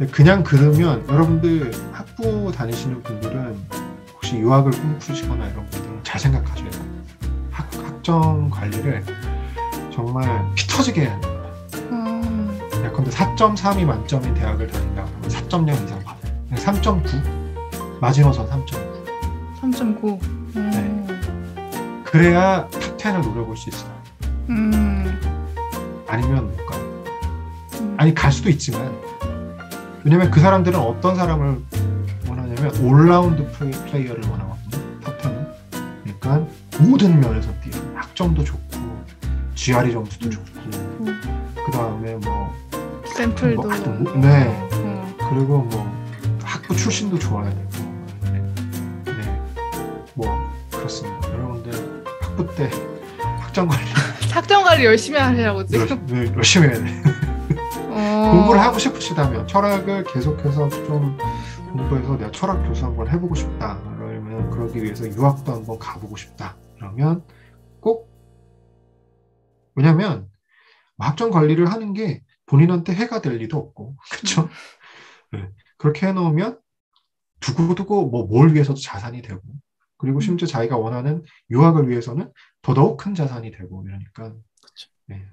그냥 들으면 여러분들 학부 다니시는 분들은 혹시 유학을 꿈꾸시거나 이런 분들은 잘 생각하셔야 돼요. 학점 관리를 정말 피 터지게 해야 돼요. 예컨대 4.3이 만점인 대학을 다닌다고 하면 4.0 이상 받아요. 3.9 마지노선 3.9. 3.9. 네. 그래야 탑10을 노려볼 수 있어요. 아니면 못 가요. 아니 갈 수도 있지만 왜냐면 그 사람들은 어떤 사람을 원하냐면 올라운드 플레이어를 원하거든요. 탑10은. 그러니까 모든 면에서 뛰어요. 학점도 좋고 GRE 점수도 좋고 그 다음에 뭐 샘플도 네. 그리고 뭐 학부 출신도 좋아야 되고 네. 뭐 그렇습니다. 여러분들 학부 때 학점 관리 열심히 하시라고 지금. 열심히 해야 돼. 공부를 하고 싶으시다면 철학을 계속해서 좀 공부해서 내가 철학 교수 한번 해보고 싶다. 그러면 그러기 위해서 유학도 한번 가보고 싶다. 그러면 꼭 왜냐면 학점 관리를 하는 게 본인한테 해가 될 리도 없고 그렇죠? 네. 그렇게 해놓으면 두고두고 뭐 뭘 위해서도 자산이 되고 그리고 심지어 자기가 원하는 유학을 위해서는 더더욱 큰 자산이 되고 이러니까 네.